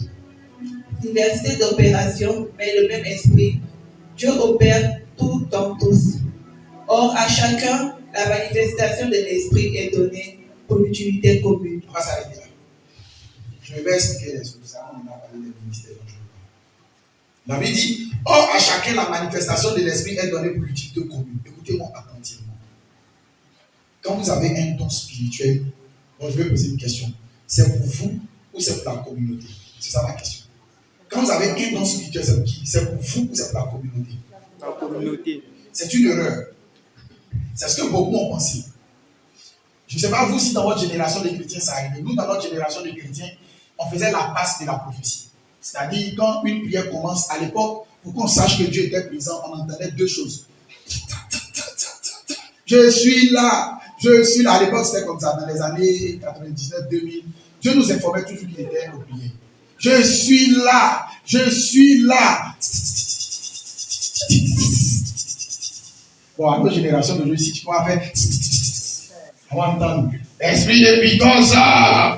Diversité d'opérations, mais le même esprit. Dieu opère tout dans tous. Or, à chacun, la manifestation de l'esprit est donnée pour l'utilité commune. On va s'arrêter là. Je vais expliquer les choses. Ça, on a parlé des ministères. La Bible dit, or à chacun la manifestation de l'esprit est donnée pour l'utilité commune. Écoutez-moi attentivement. Quand vous avez un don spirituel, bon, je vais poser une question. C'est pour vous ou c'est pour la communauté? C'est ça ma question. Quand vous avez un don spirituel, c'est pour qui? C'est pour vous ou c'est pour la communauté? La communauté. C'est une erreur. C'est ce que beaucoup ont pensé. Je ne sais pas vous si dans votre génération de chrétiens ça arrive. Nous, dans notre génération de chrétiens, on faisait la passe de la prophétie. C'est-à-dire, quand une prière commence, à l'époque, pour qu'on sache que Dieu était présent, on entendait deux choses. Je suis là, je suis là. À l'époque, c'était comme ça, dans les années 99, 2000. Dieu nous informait toujours qu'il était au prière. Je suis là, je suis là. Bon, à notre génération d'aujourd'hui, si tu vas faire, on va entendre. Esprit de pitance,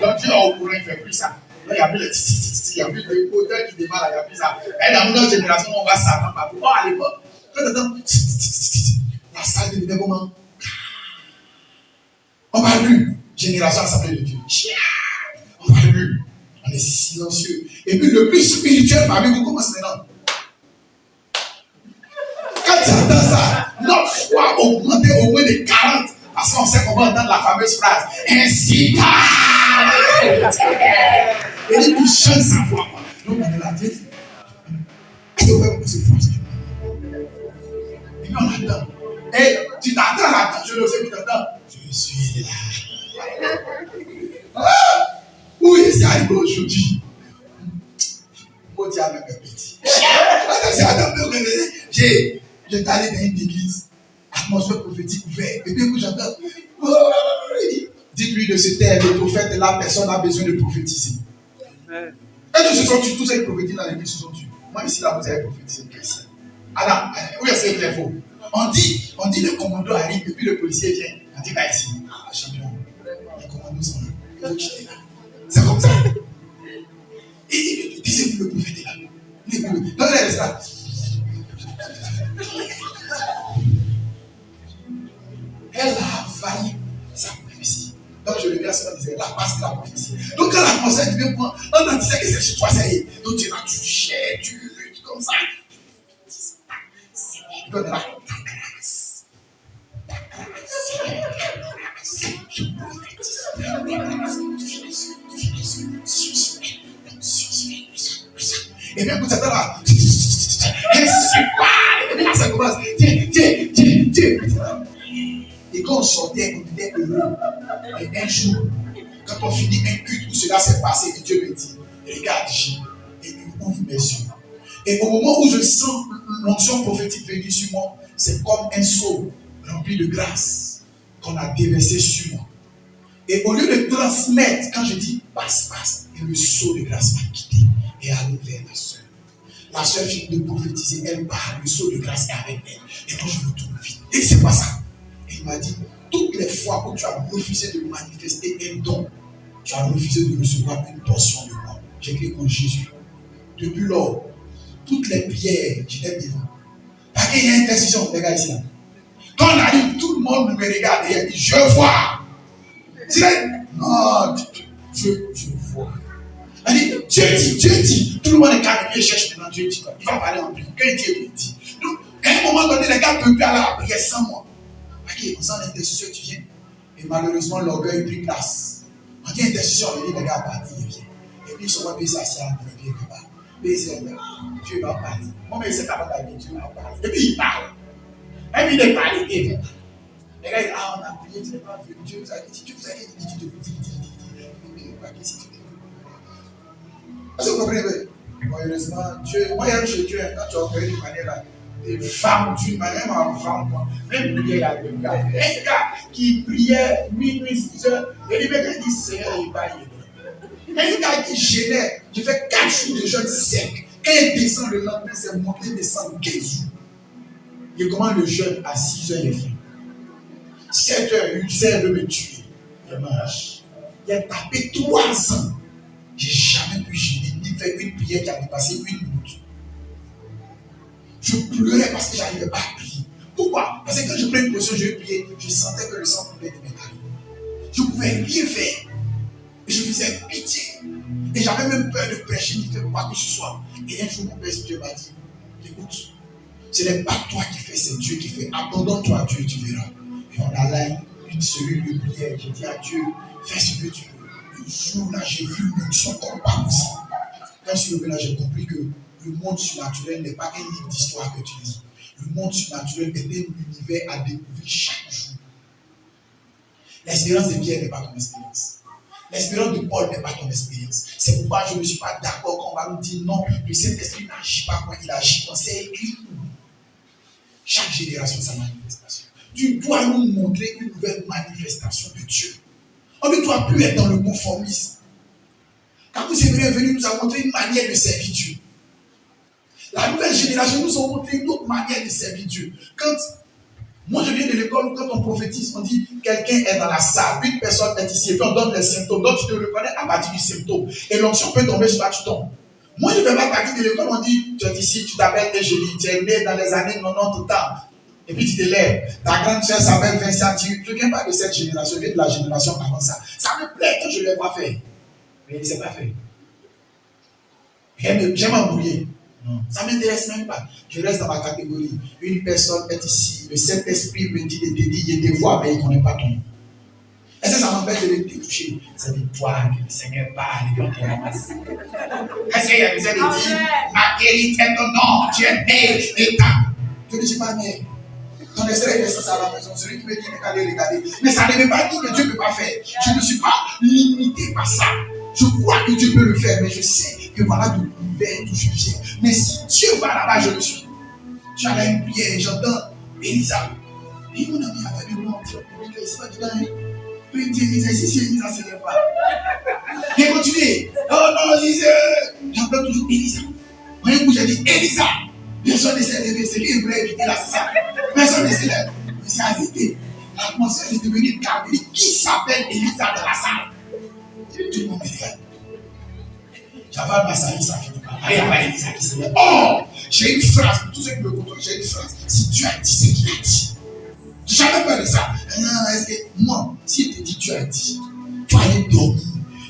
quand Dieu est au courant, il ne fait plus ça. Là, il n'y a plus il y a plus de hôtel qui démarre, il n'y a plus ça. Et dans notre génération, on va s'attendre partout. Or, à l'époque, quand tu entends, la salle devenait comment? On ne parle plus. Génération assemblée de Dieu. On ne parle plus. On est silencieux. Et puis, le plus spirituel parmi vous commence maintenant. Quand tu entends ça, notre foi augmente au moins de 40. Parce qu'on sait qu'on va entendre la fameuse phrase. Ainsi parle. Et puis, il change sa voix. Donc, on est là. Est-ce que vous pouvez se franchir? puis on attend. Et tu t'attends là, je le sais, tu t'attends. Je suis là. Ah, où est-ce arrivé aujourd'hui? Mon Dieu, avec un petit. J'étais allé dans une église, atmosphère prophétique ouverte. Et puis, quand j'entends, dites-lui de se taire, le prophète est là, personne n'a besoin de prophétiser. Est-ce que ce sont tous ceux qui prophétisent dans l'église, ce sont tu? Moi, ici, là, vous avez prophétisé. Adam, où est-ce que c'est faux? On dit, le commando arrive, et puis le policier vient. On dit, va ici. Ah, champion, les commandos sont là. C'est comme ça. Et disez-vous, le prophète est là. Donc, il est là. Elle a failli sa prophétie. Donc, je le dis à ce disait, la passe de la prophétie. Donc, quand la pensée devient point, on disait que c'est sur toi, ça y est. Donc, tu es là, tu cherches, tu luttes comme ça. Donc, là, et bien, vous êtes là, elle sépare, et bien, ça commence, Dieu. Et quand on sortait, on était heureux. Et un jour, quand on finit un culte où cela s'est passé, et Dieu me dit, regarde, et il ouvre mes yeux. Et au moment où je sens l'onction prophétique venir sur moi, c'est comme un seau rempli de grâce qu'on a déversé sur moi. Et au lieu de transmettre, quand je dis passe, et le seau de grâce m'a quitté et allé vers la soeur. La soeur finit de prophétiser, elle parle, le seau de grâce est avec elle. Et moi je me tourne vite. Et c'est pas ça. Et il m'a dit, toutes les fois où tu as refusé de manifester un don, tu as refusé de recevoir une portion de moi. J'écris comme Jésus. Depuis lors, toutes les prières, j'étais devant. Parce qu'il y a une intercession, les gars ici. Là. Quand on arrive, tout le monde me regarde et il dit, je vois. C'est là, non, je vois. Il dit, Dieu dit. Tout le monde est calme, il cherche maintenant, Dieu dit quoi. Il va parler en prière. Quand il dit, il dit. Donc, à un moment donné, les gars ne peuvent plus aller à la prière sans moi. Ok, on sent l'intercession, tu viens. Et malheureusement, l'orgueil prit place. On dit intercession, il dit, les gars, parlez, il vient. Et puis, ils sont pas s'asseoir, et puis il parle. Dieu va parler. Moi, mais c'est pas d'aller, Dieu va parler. Et puis il parle. Et puis il parle, il vient. Les gars, on a prié, tu n'es pas venu. Dieu vous a dit, Dieu vous a dit, est-ce que vous comprenez? Heureusement, Dieu, moi, chez Dieu, quand tu as opéré d'une manière là, des femmes d'une manière, même en femme, même prière, il y a un gars qui priait minuit, 6 heures, et il m'a dit, Seigneur, il va y aller. Un gars qui gênait, j'ai fait 4 jours de jeûne sec. Quand il descend le lendemain, c'est monter, descendre 15 jours. Il commence le jeûne à 6 heures, il est fait. 7 heures, une sève veut me tuer. Il mange. Il a tapé 3 ans. J'ai jamais pu gêner, ni fait une prière qui a dépassé 1 minute. Je pleurais parce que je n'arrivais pas à prier. Pourquoi? Parce que quand je prenais une position, je priais, je sentais que le sang coulait de mes narines. Je ne pouvais rien faire. Et je faisais pitié. Et j'avais même peur de prêcher, ni faire quoi que ce soit. Et un jour, mon père Dieu m'a dit, écoute, ce n'est pas toi qui fais, c'est Dieu qui fait. Abandonne-toi à Dieu et tu verras. Et on a là une cellule de prière. J'ai dit à Dieu, fais ce que tu veux. Le jour là, j'ai vu l'onction comme pas possible. Quand je suis revenu là, j'ai compris que le monde surnaturel n'est pas un livre d'histoire que tu lis. Le monde surnaturel est un univers à découvrir chaque jour. L'espérance de Pierre n'est pas ton espérance. L'espérance de Paul n'est pas ton expérience. C'est pourquoi je ne suis pas d'accord quand on va nous dire non, le Saint-Esprit n'agit pas quand il agit quand c'est écrit. Chaque génération, sa manifestation. Tu dois nous montrer une nouvelle manifestation de Dieu. On ne doit plus être dans le conformisme. Quand vous êtes venu nous a montré une manière de servir Dieu. La nouvelle génération nous a montré une autre manière de servir Dieu. Quand moi je viens de l'école, quand on prophétise, on dit quelqu'un est dans la salle, une personne est ici, et puis on donne les symptômes. Donc tu te reconnais à partir du symptôme. Et l'onction peut tomber sur toi, tu tombes. Moi je ne fais pas partie de l'école, on dit tu es ici, tu t'appelles Égélie, tu es né dans les années 90 tout le temps. Et puis tu te lèves. Ta grande soeur s'appelle Vincent, tu ne viens pas de cette génération, tu viens de la génération avant ça. Ça me plaît que je ne l'ai pas fait. Mais il ne s'est pas fait. J'aime embrouiller. Non. Ça ne m'intéresse même pas. Je reste dans ma catégorie. Une personne est ici. Le Saint-Esprit me dit de te dire, il te voit, mais il ne connaît pas ton nom. Est-ce que ça m'empêche de te toucher? C'est de toi que le Seigneur parle et on te ramasse. Est-ce qu'il y a besoin de dire, ma guérite est ton nom, tu es né et ta. Je ne suis pas né. Ton extrait est censé à la maison. Celui qui me dit n'est qu'à aller regarder. Mais ça ne veut pas dire que Dieu ne peut pas faire. Je ne suis pas limité par ça. Je crois que Dieu peut le faire, mais je sais que voilà de l'univers d'où je viens. Mais si Dieu va là-bas, je le suis. Tu as là une prière, j'entends Elisa. Et mon ami a fait de moi, il ne sait pas dedans. Il dit Elisa, si Elisa ne se lève pas. Et continuez. Oh non, Elisa. J'entends toujours Elisa. Voyez où j'ai dit Elisa. Personne ne s'est levé. C'est lui qui voulait éviter là, c'est ça. Personne ne s'est levé. Mais c'est arrêté. L'atmosphère est devenue calme. Qui s'appelle Elisa dans la salle? Tout le monde me regarde. J'avais ma salle, ça finit pas. Il n'y a pas Elisa qui se lève. Oh, j'ai une phrase. Pour tous ceux qui me contrôlent, j'ai une phrase. Si Dieu a dit ce qu'il a dit. Je n'avais pas de ça. Est-ce que moi, si il te dit Dieu a dit, tu vas aller dormir.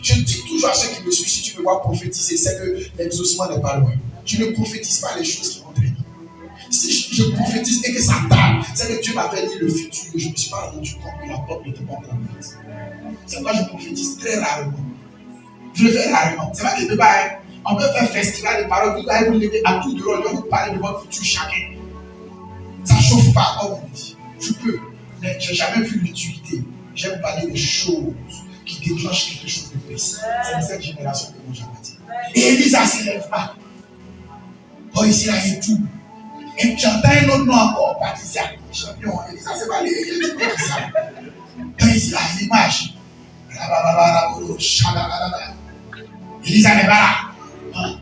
Je dis toujours à ceux qui me suivent, si tu me vois prophétiser, c'est que l'exaucement n'est pas loin. Tu ne prophétises pas les choses qui vont traîner. Si je prophétise et que ça tarde, c'est que Dieu m'avait dit le futur et je ne me suis pas rendu compte que la porte n'était pas encore ouverte. C'est pourquoi je prophétise très rarement. Je le fais rarement. C'est pas que de bail. On peut faire un festival de paroles, vous allez vous lever à tout de rôle, je vais vous parler de votre futur chacun. Ça ne chauffe pas, comme on dit. Je peux, mais je n'ai jamais vu l'utilité. J'aime parler des choses qui déclenchent quelque chose de précis. C'est de cette génération que moi j'ai dit. Et Elisa ne s'élève pas. Oh, ici, là, il y a tout. Et j'entends un autre nom encore, Patricia. Champion, Elisa, c'est pas les Patricia. Quand ici, là, l'image. Elisa n'est pas là. Hein?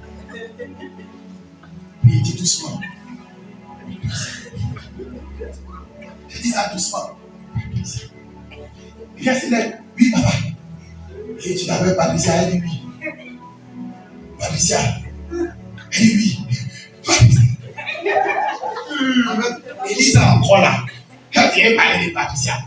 Puis il dit doucement. Je dis ça doucement. Il vient se lève. Oui, papa. Et tu t'appelles Patricia, elle dit oui. Patricia, elle dit oui. Patricia. Elisa encore là. Quand il est parlé de Patricia,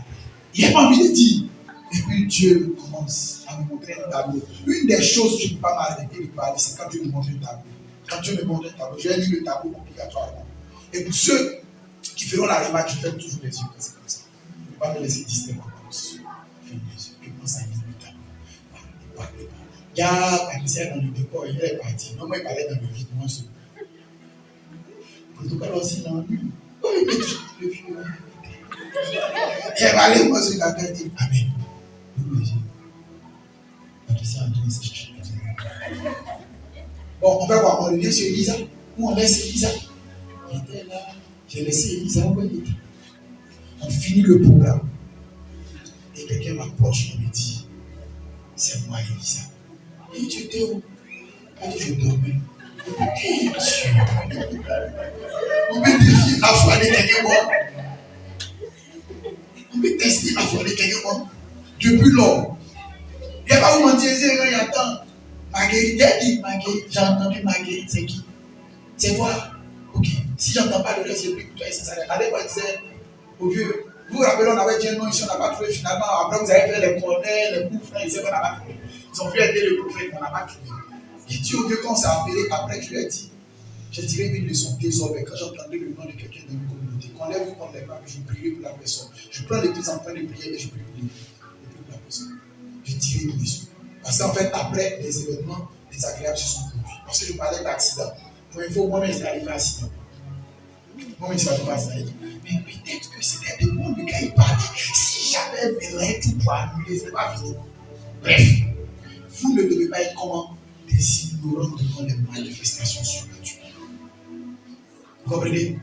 il n'a pas envie de dire. Et puis Dieu commence à me montrer un tableau. Une des choses que je ne peux pas m'arrêter de parler, c'est quand Dieu me montre un tableau. Quand Dieu me montre un tableau, je vais lire le tableau obligatoirement. Et pour ceux qui feront la remarque, je ferme toujours les yeux quand c'est comme ça. Je ne vais pas me laisser distraire par la position. Je ferme les yeux. Je commence à lire le tableau. Il y a Patricia dans le décor, il est parti. Non, moi, il parlait dans le vide, moi, seul. Protocole aussi, non. Oh, il met toujours le vieux. Il est allé, moi, sur la tête, il dit Amen. Bon, on va voir, on revient sur Elisa, ou on laisse Elisa. Il était là, j'ai laissé Elisa où elle était. On finit le programme. Et quelqu'un m'approche et me dit c'est moi Elisa. Et tu étais où? Elle dit je dormais. Et Dieu, on peut défier la foi de quelqu'un mort. On peut tester la foi de quelqu'un mort. Depuis lors. Il n'y a pas où mentir, il y a tant. Marguerite, j'ai entendu Marguerite, c'est qui? C'est toi? Ok. Si j'entends pas le reste, c'est plus que toi et c'est ça. La dernière fois, il disait au vieux, vous vous rappelez, on avait dit un nom ici, on n'a pas trouvé finalement. Après, vous avez fait les cornets, les coups francs, ils disaient qu'on n'a pas trouvé. Ils ont vu aider le prophète, on n'a pas trouvé. Il dit au vieux, quand on s'est appelé, après, je lui ai dit, j'ai tiré une leçon désormais quand j'entendais le nom de quelqu'un dans une communauté. Qu'on lève ou qu'on ne lève pas, je prie pour la personne. Je prends l'église en train de prier et je prie pour la personne. J'ai tiré une leçon. Parce qu'en fait, après les événements désagréables se sont produits. Parce que je parlais d'accident. Pour une fois, moi-même, c'est arrivé à accident. Moi-même, c'est arrivé à accident. Mais peut-être que c'était de moi, le gars, il parlait. Si j'avais mélangé tout pour annuler, ce n'est pas fini. Bref, vous ne devez pas être comment des ignorants devant les manifestations surnaturelles. Vous comprenez?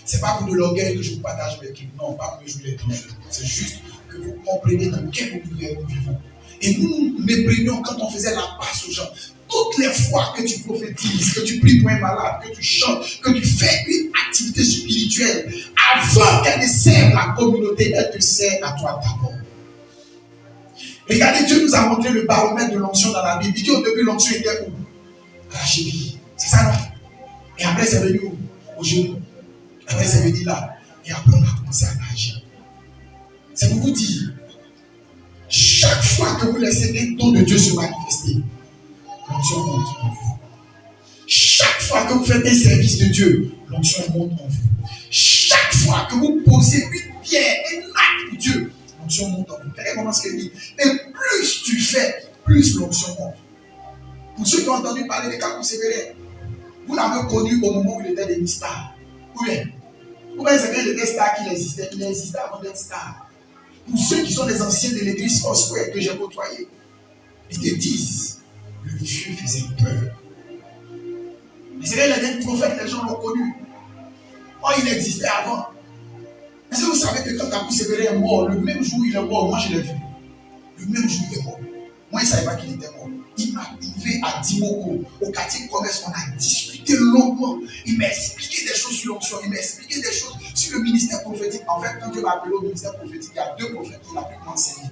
Ce n'est pas pour de l'orgueil que je vous partage mes trucs. Non, pas pour me jouer les dangereux. C'est juste que vous comprenez dans quel univers nous vivons. Et nous méprenions quand on faisait la passe aux gens. Toutes les fois que tu prophétises, que tu pries pour un malade, que tu chantes, que tu fais une activité spirituelle, avant qu'elle ne serve la communauté, elle te sert à toi d'abord. Regardez, Dieu nous a montré le baromètre de l'onction dans la Bible. Il dit au début, l'onction était où? À la cheville. C'est ça, non? Et après, c'est venu où? Au genou. Après, c'est venu là. Et après, on a commencé à agir. C'est pour vous dire, chaque fois que vous laissez les dons de Dieu se manifester, l'onction monte en vous. Chaque fois que vous faites un service de Dieu, l'onction monte en vous. Chaque fois que vous posez une pierre, un acte de Dieu, l'onction monte en vous. Regardez comment ce qu'il dit. Et plus tu fais, plus l'onction monte. Pour ceux qui ont entendu parler de Kakou Sévéré, vous l'avez connu au moment où il était des stars. Oui. Vous voyez, c'est qu'il y a des stars qui existaient. Il existait avant d'être star. Pour ceux qui sont des anciens de l'église Foursquare que j'ai côtoyé, ils te disent, le vieux faisait peur. Mais c'est qu'il y a des prophètes, les gens l'ont connu. Oh, il existait avant. Est-ce que vous savez que quand Abou Sévéré est mort, le même jour où il est mort, moi je l'ai vu. Le même jour où il est mort. Moi, je ne savais pas qu'il était mort. Il m'a arrivé à Dimoko, au quartier commerce, on a discuté longuement. Il m'a expliqué des choses sur l'onction, il m'a expliqué des choses sur le ministère prophétique. En fait, quand Dieu m'a appelé au ministère prophétique, il y a deux prophètes qui l'ont pu m'enseigner.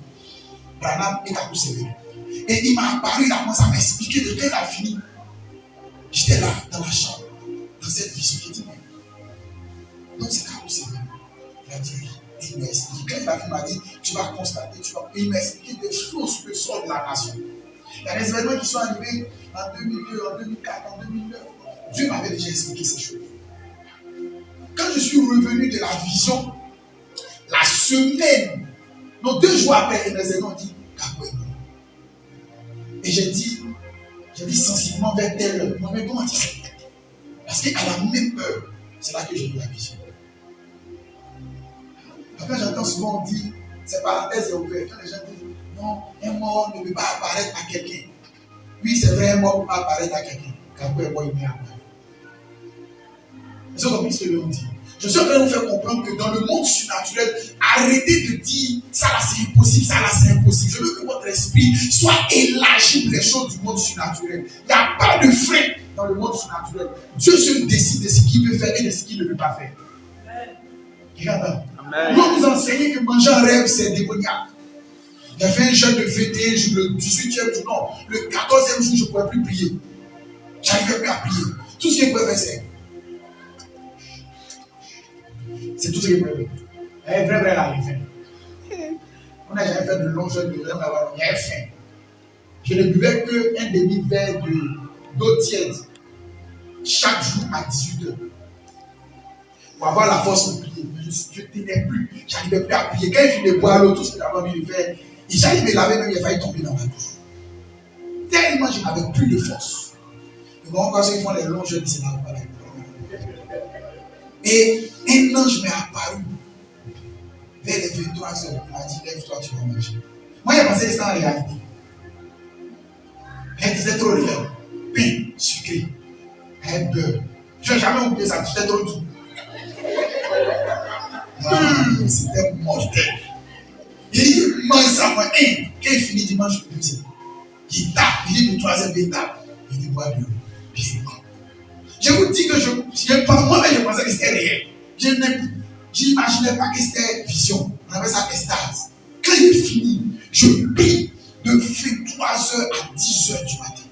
Branham et Abou Sévéré. Et il m'a apparu, il a commencé à m'expliquer de quand il a fini. J'étais là, dans la chambre, dans cette vision. J'ai dit, donc c'est Abou Sévéré. Il a dit oui. Et il m'a expliqué. Quand il a fini, il m'a dit, tu vas constater, tu vas. Et il m'a expliqué des choses sur le sort de la nation. Il y a des événements qui sont arrivés en 2002, en 2004, en 2009. Dieu m'avait déjà expliqué ces choses. Quand je suis revenu de la vision, la semaine, non, 2 jours après, les événements ont dit, Gabou est mort. Et j'ai dit sensiblement vers telle heure. Moi, mais comment tu sais? Parce qu'à la même heure, c'est là que j'ai eu la vision. Après, j'entends souvent on dit, cette parenthèse est ouverte. Quand les gens disent, non, un mort ne peut pas apparaître à quelqu'un. Oui, c'est vrai, un mort ne peut pas apparaître à quelqu'un. Gabou est mort, il m'est apparu. Vous avez compris ce que l'on dit? Je suis en train de vous faire comprendre que dans le monde surnaturel, arrêtez de dire ça là c'est impossible, ça là c'est impossible. Je veux que votre esprit soit élargi pour les choses du monde surnaturel. Il n'y a pas de frein dans le monde surnaturel. Dieu seul décide de ce qu'il veut faire et de ce qu'il ne veut pas faire. Regarde. On va vous enseigner que manger en rêve c'est démoniaque. J'ai fait un jeûne de 21 jours, le 18e jour, non, le 14e jour, je ne pouvais plus prier. Je n'arrivais plus à prier. Tout ce que je pouvais faire, c'est tout ce que je pouvais faire. Vrai, là, il est faim. On n'a jamais fait de longs jeûnes de rêve, il y avait faim. Je ne buvais qu'un demi-verre d'eau tiède chaque jour à 18h. Pour avoir la force de prier. Mais je ne tenais plus. Je n'arrivais plus à prier. Quand il finit de boire l'eau, tout ce qu'il avait envie de faire, j'allais me laver, même il a failli tomber dans la douche. Tellement je n'avais plus de force. Et bon, quand ils font les longs jeûnes, c'est là. Et un ange m'est apparu vers les 23h. Il m'a dit, lève-toi, tu vas manger. Moi, j'ai pensé que c'était en réalité. Elle disait trop réel. Pain, sucré, un beurre. Je n'ai jamais oublié ça, c'était trop doux. C'était mortel. Il mange ça, moi. Quand il finit dimanche, il tape, il dit le 3e étape. Il dit bois de l'eau. Puis il mange. Je vous dis que moi-même, je pensais que c'était réel. Je n'imaginais pas que c'était vision. On appelle ça extase. Quand il finit, je prie de 23h à 10h du matin.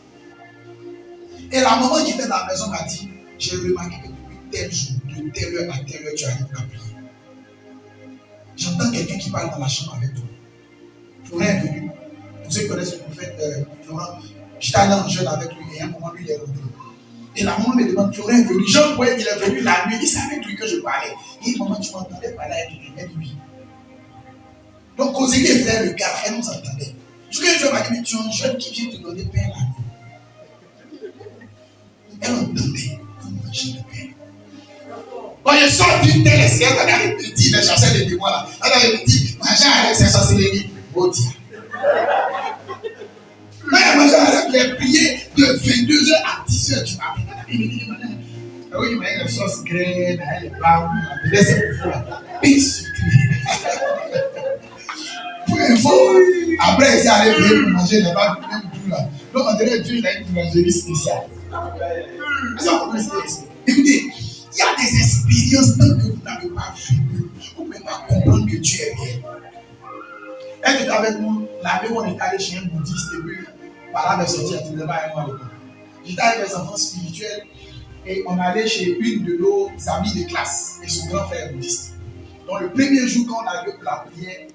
Et la maman qui était dans la maison m'a dit, j'ai remarqué que depuis tel jour, de telle heure à telle heure, tu arrives à prier. J'entends quelqu'un qui parle dans la chambre avec toi. Florent est venu. Pour ceux qui connaissent le prophète Florent, j'étais allé en jeûne avec lui et à un moment, lui, il est rentré. Et la maman me demande, Florent est venu. Jean Pouet, il est venu la nuit, il savait avec lui que je parlais. Il dit, maman, tu m'entendais parler avec lui? Elle dit oui. Donc, quand il faisait le gars, elle nous entendait. Jusqu'à un jour, elle m'a dit, mais tu es un jeune qui vient te donner pain la nuit. Elle entendait comment manger le pain. Quand je sors d'une telle escale, elle avait dit, les chasseurs de démons là, elle avait dit, manger avec ses sorcelleries, oh Dieu. Mais elle mangeait avec les prières de 22h à 10h du matin. Oui, mais elle sauce graine, elle est pas, elle est pour faire. Pain sucré. Après, il s'est allé payer pour manger, il n'est pas même tout là. Donc, on dirait Dieu, il a une boulangerie spéciale. Écoutez, il y a des expériences tant que vous n'avez pas vécu, vous ne pouvez pas comprendre que Dieu est réel. Elle était avec nous, la veille où on est allé chez un bouddhiste et puis par là, on est sorti à Toulouse avec moi. J'étais avec mes enfants spirituels et on allait chez une de nos amies de classe et son grand frère bouddhiste. Donc le premier jour quand on a eu la prière,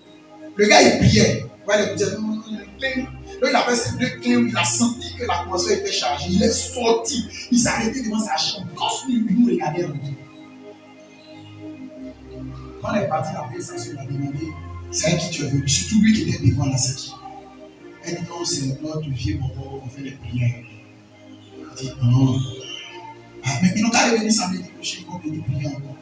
le gars il priait. Ouais, il disait, donc il a fait ces 2 clés où il a senti que l'atmosphère était chargée. Il est sorti, il s'est arrêté devant sa chambre. Quand il nous regardait en nous. Quand on est parti la prière, ça se l'a demandé, c'est à qui tu es venu. Surtout lui qui était devant la séquille. Elle dit non, c'est notre vieux bobo, on fait les prières. Il dit non. Ah, mais ils n'ont qu'à revenir samedi prochain pour venir prier encore.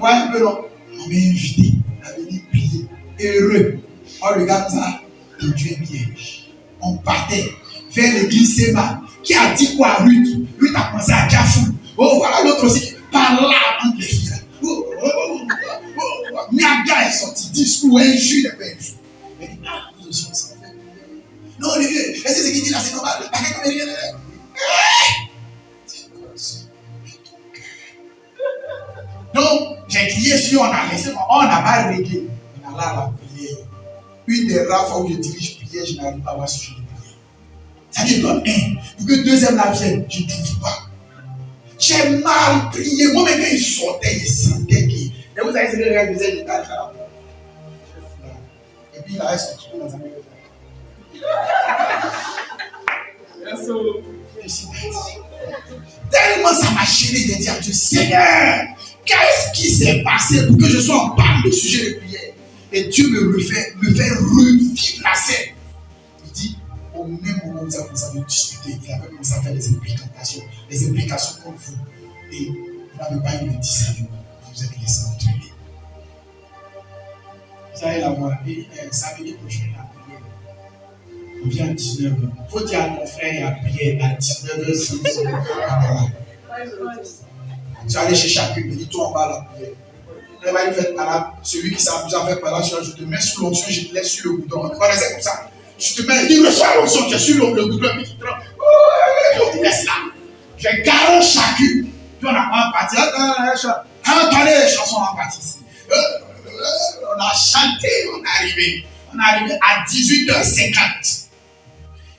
Ouais, un peu long. On m'a invité à venir prier. Heureux. On regarde ça. Et Dieu est piège. On partait vers l'église Séma. Qui a dit quoi à Ruth? Ruth a commencé à Diafou. Oh, voilà l'autre aussi. Par là, entre les filles. Niaga est sorti. Discours injure, les pères injure. Elle dit, ah, vous aussi, on s'en fait. Non, Olivier, est-ce que c'est ce qu'il dit là, c'est normal? Donc, j'ai crié sur, on a laissé, on n'a pas réglé. On a là la prière. Une des rares fois où je dirige prière, je n'arrive pas à voir ce sujet de prière. Ça dit, donne un. Pour que deuxième la vienne, je ne trouve pas. J'ai mal prié. Moi, même quand il sortait, il sentait qu'il. Et vous savez, c'est que le gars disait, il était à la. Et puis, il a sorti dans un milieu. Tellement ça m'a gêné de dire à Dieu, Seigneur, qu'est-ce qui s'est passé pour que je sois en panne de sujet de prière? Et Dieu me fait revivre la scène. Il dit, au même moment où vous avez commencé à discuter, il avait commencé à faire des implications comme vous. Et vous n'avez pas eu le discernement. Vous êtes laissé entraîner. Vous allez la voir. Et samedi prochain, il a prié. On vient à 19h. Il faut dire à mon frère, il a prié à 19h. Tu vas aller chez chacun, il dit, toi, on va à la prière. Il va faire par là, celui qui s'amuse à faire par là, je te mets sous l'onction, je te laisse sur le bouton. On va laisser comme ça. Je te mets, il reçoit l'onction, tu es sur le bouton, puis tu te rends. Je te laisse là. J'ai garé chacun. Puis on n'a pas un parti. Attendez les chansons en partie ici. On a chanté, on est arrivé. On est arrivé à 18h50.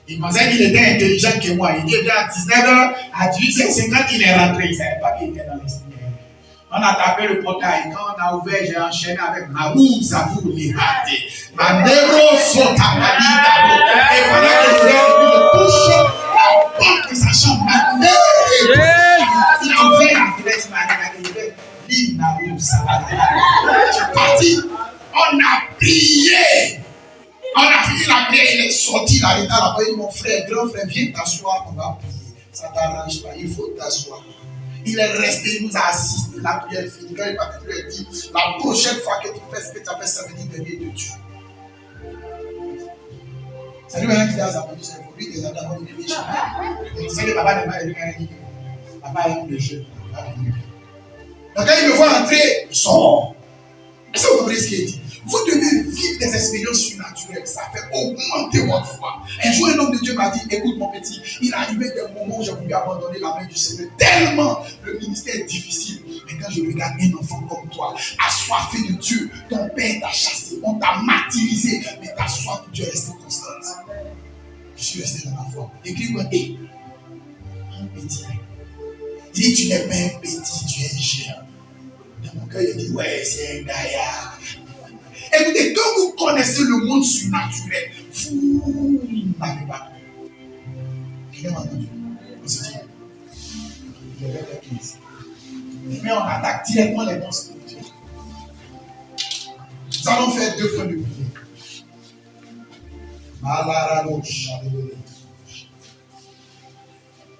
Il pensait qu'il était intelligent que moi. Il dit bien à 19h, à 18h50, il est rentré. Il ne savait pas qu'il était dans l'esprit. On a tapé le portail. Quand on a ouvert, j'ai enchaîné avec ma roue, ça vous les raté. Ma néro saute à ma vie d'abord. Et pendant que je l'ai touché la porte de sa chambre, ma néro il a ouvert la fenêtre, il m'a regardé. Il m'a dit, ça va. Je suis parti. On a prié. On a fini la prière, il est sorti, il a été là-bas. Il dit, mon frère, grand frère, viens t'asseoir, on va prier. Ça ne t'arrange pas, il faut t'asseoir. Il est resté, il nous a assisté, la prière est finie. Quand il est parti, il lui a dit, la prochaine fois que tu fais ce que tu as fait, ça veut dire venir de Dieu. Ça lui a dit dans sa position, il faut lui des amis avant de venir chez lui. Tu sais que papa n'est pas élu, papa est le jeu. Donc quand il me voit entrer, il sort. Est-ce que vous comprenez ce qu'il dit? Vous devez vivre des expériences surnaturelles. Ça fait augmenter votre foi. Un jour, un homme de Dieu m'a dit, écoute mon petit, il arrivait des moments où j'ai voulu abandonner la main du Seigneur. Tellement le ministère est difficile. Mais quand je regarde un enfant comme toi, assoiffé de Dieu, ton père t'a chassé, on t'a martyrisé, mais ta soif de Dieu est restée constante. Je suis resté dans la foi. Et puis, un petit. Il dit, tu n'es pas un petit, tu es un géant. Dans mon cœur, il dit, ouais, c'est un gaillard. Écoutez, quand vous connaissez le monde surnaturel, vous n'avez pas peur. Qui m'a entendu? On se dit, je vais faire crise. Mais on attaque directement les dons spirituels. Nous allons faire 2 points de prière.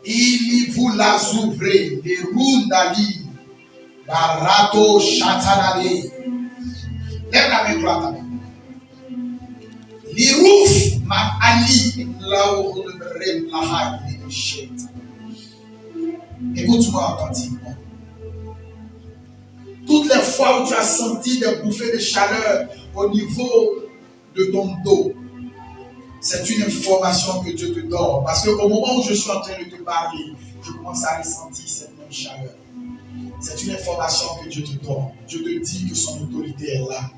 Il vous l'a ouvré, les Rundali, Barato Chatanale. Lève la main droite avec moi. Lirouf ma ali lao le la le chet. Écoute-moi attentivement. Toutes les fois où tu as senti des bouffées de chaleur au niveau de ton dos, c'est une information que Dieu te donne. Parce qu'au moment où je suis en train de te parler, je commence à ressentir cette même chaleur. C'est une information que Dieu te donne. Dieu te dit que son autorité est là.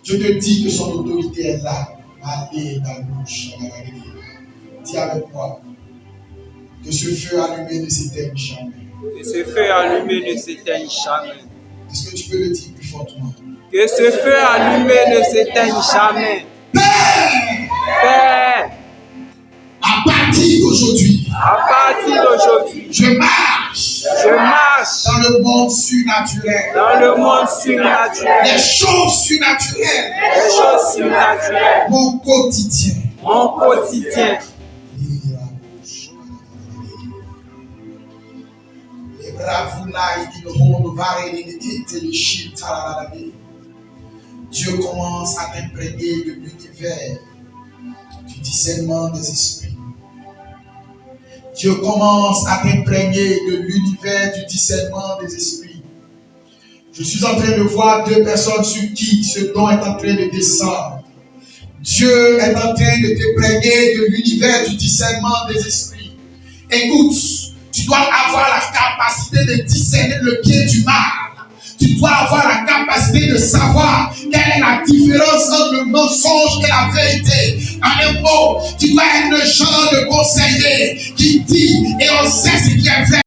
Dieu te dit que son autorité est là. Allez dans la bouche. Dis avec moi. Que ce feu allumé ne s'éteigne jamais. Que ce feu allumé ne s'éteigne jamais. Est-ce que tu peux le dire plus fortement? Que ce feu allumé ne s'éteigne jamais. Père, à partir d'aujourd'hui, je marche dans le monde surnaturel. Les choses surnaturelles. Mon quotidien. Les bravoulas, il dit le monde Dieu commence à t'imprégner de l'univers du discernement des esprits. Dieu commence à t'imprégner de l'univers du discernement des esprits. Je suis en train de voir deux personnes sur qui ce don est en train de descendre. Dieu est en train de t'imprégner de l'univers du discernement des esprits. Écoute, tu dois avoir la capacité de discerner le bien du mal. Tu dois avoir la capacité de savoir quelle est la différence entre le mensonge et la vérité. En un mot, tu dois être le genre de conseiller qui dit et on sait ce qui est vrai.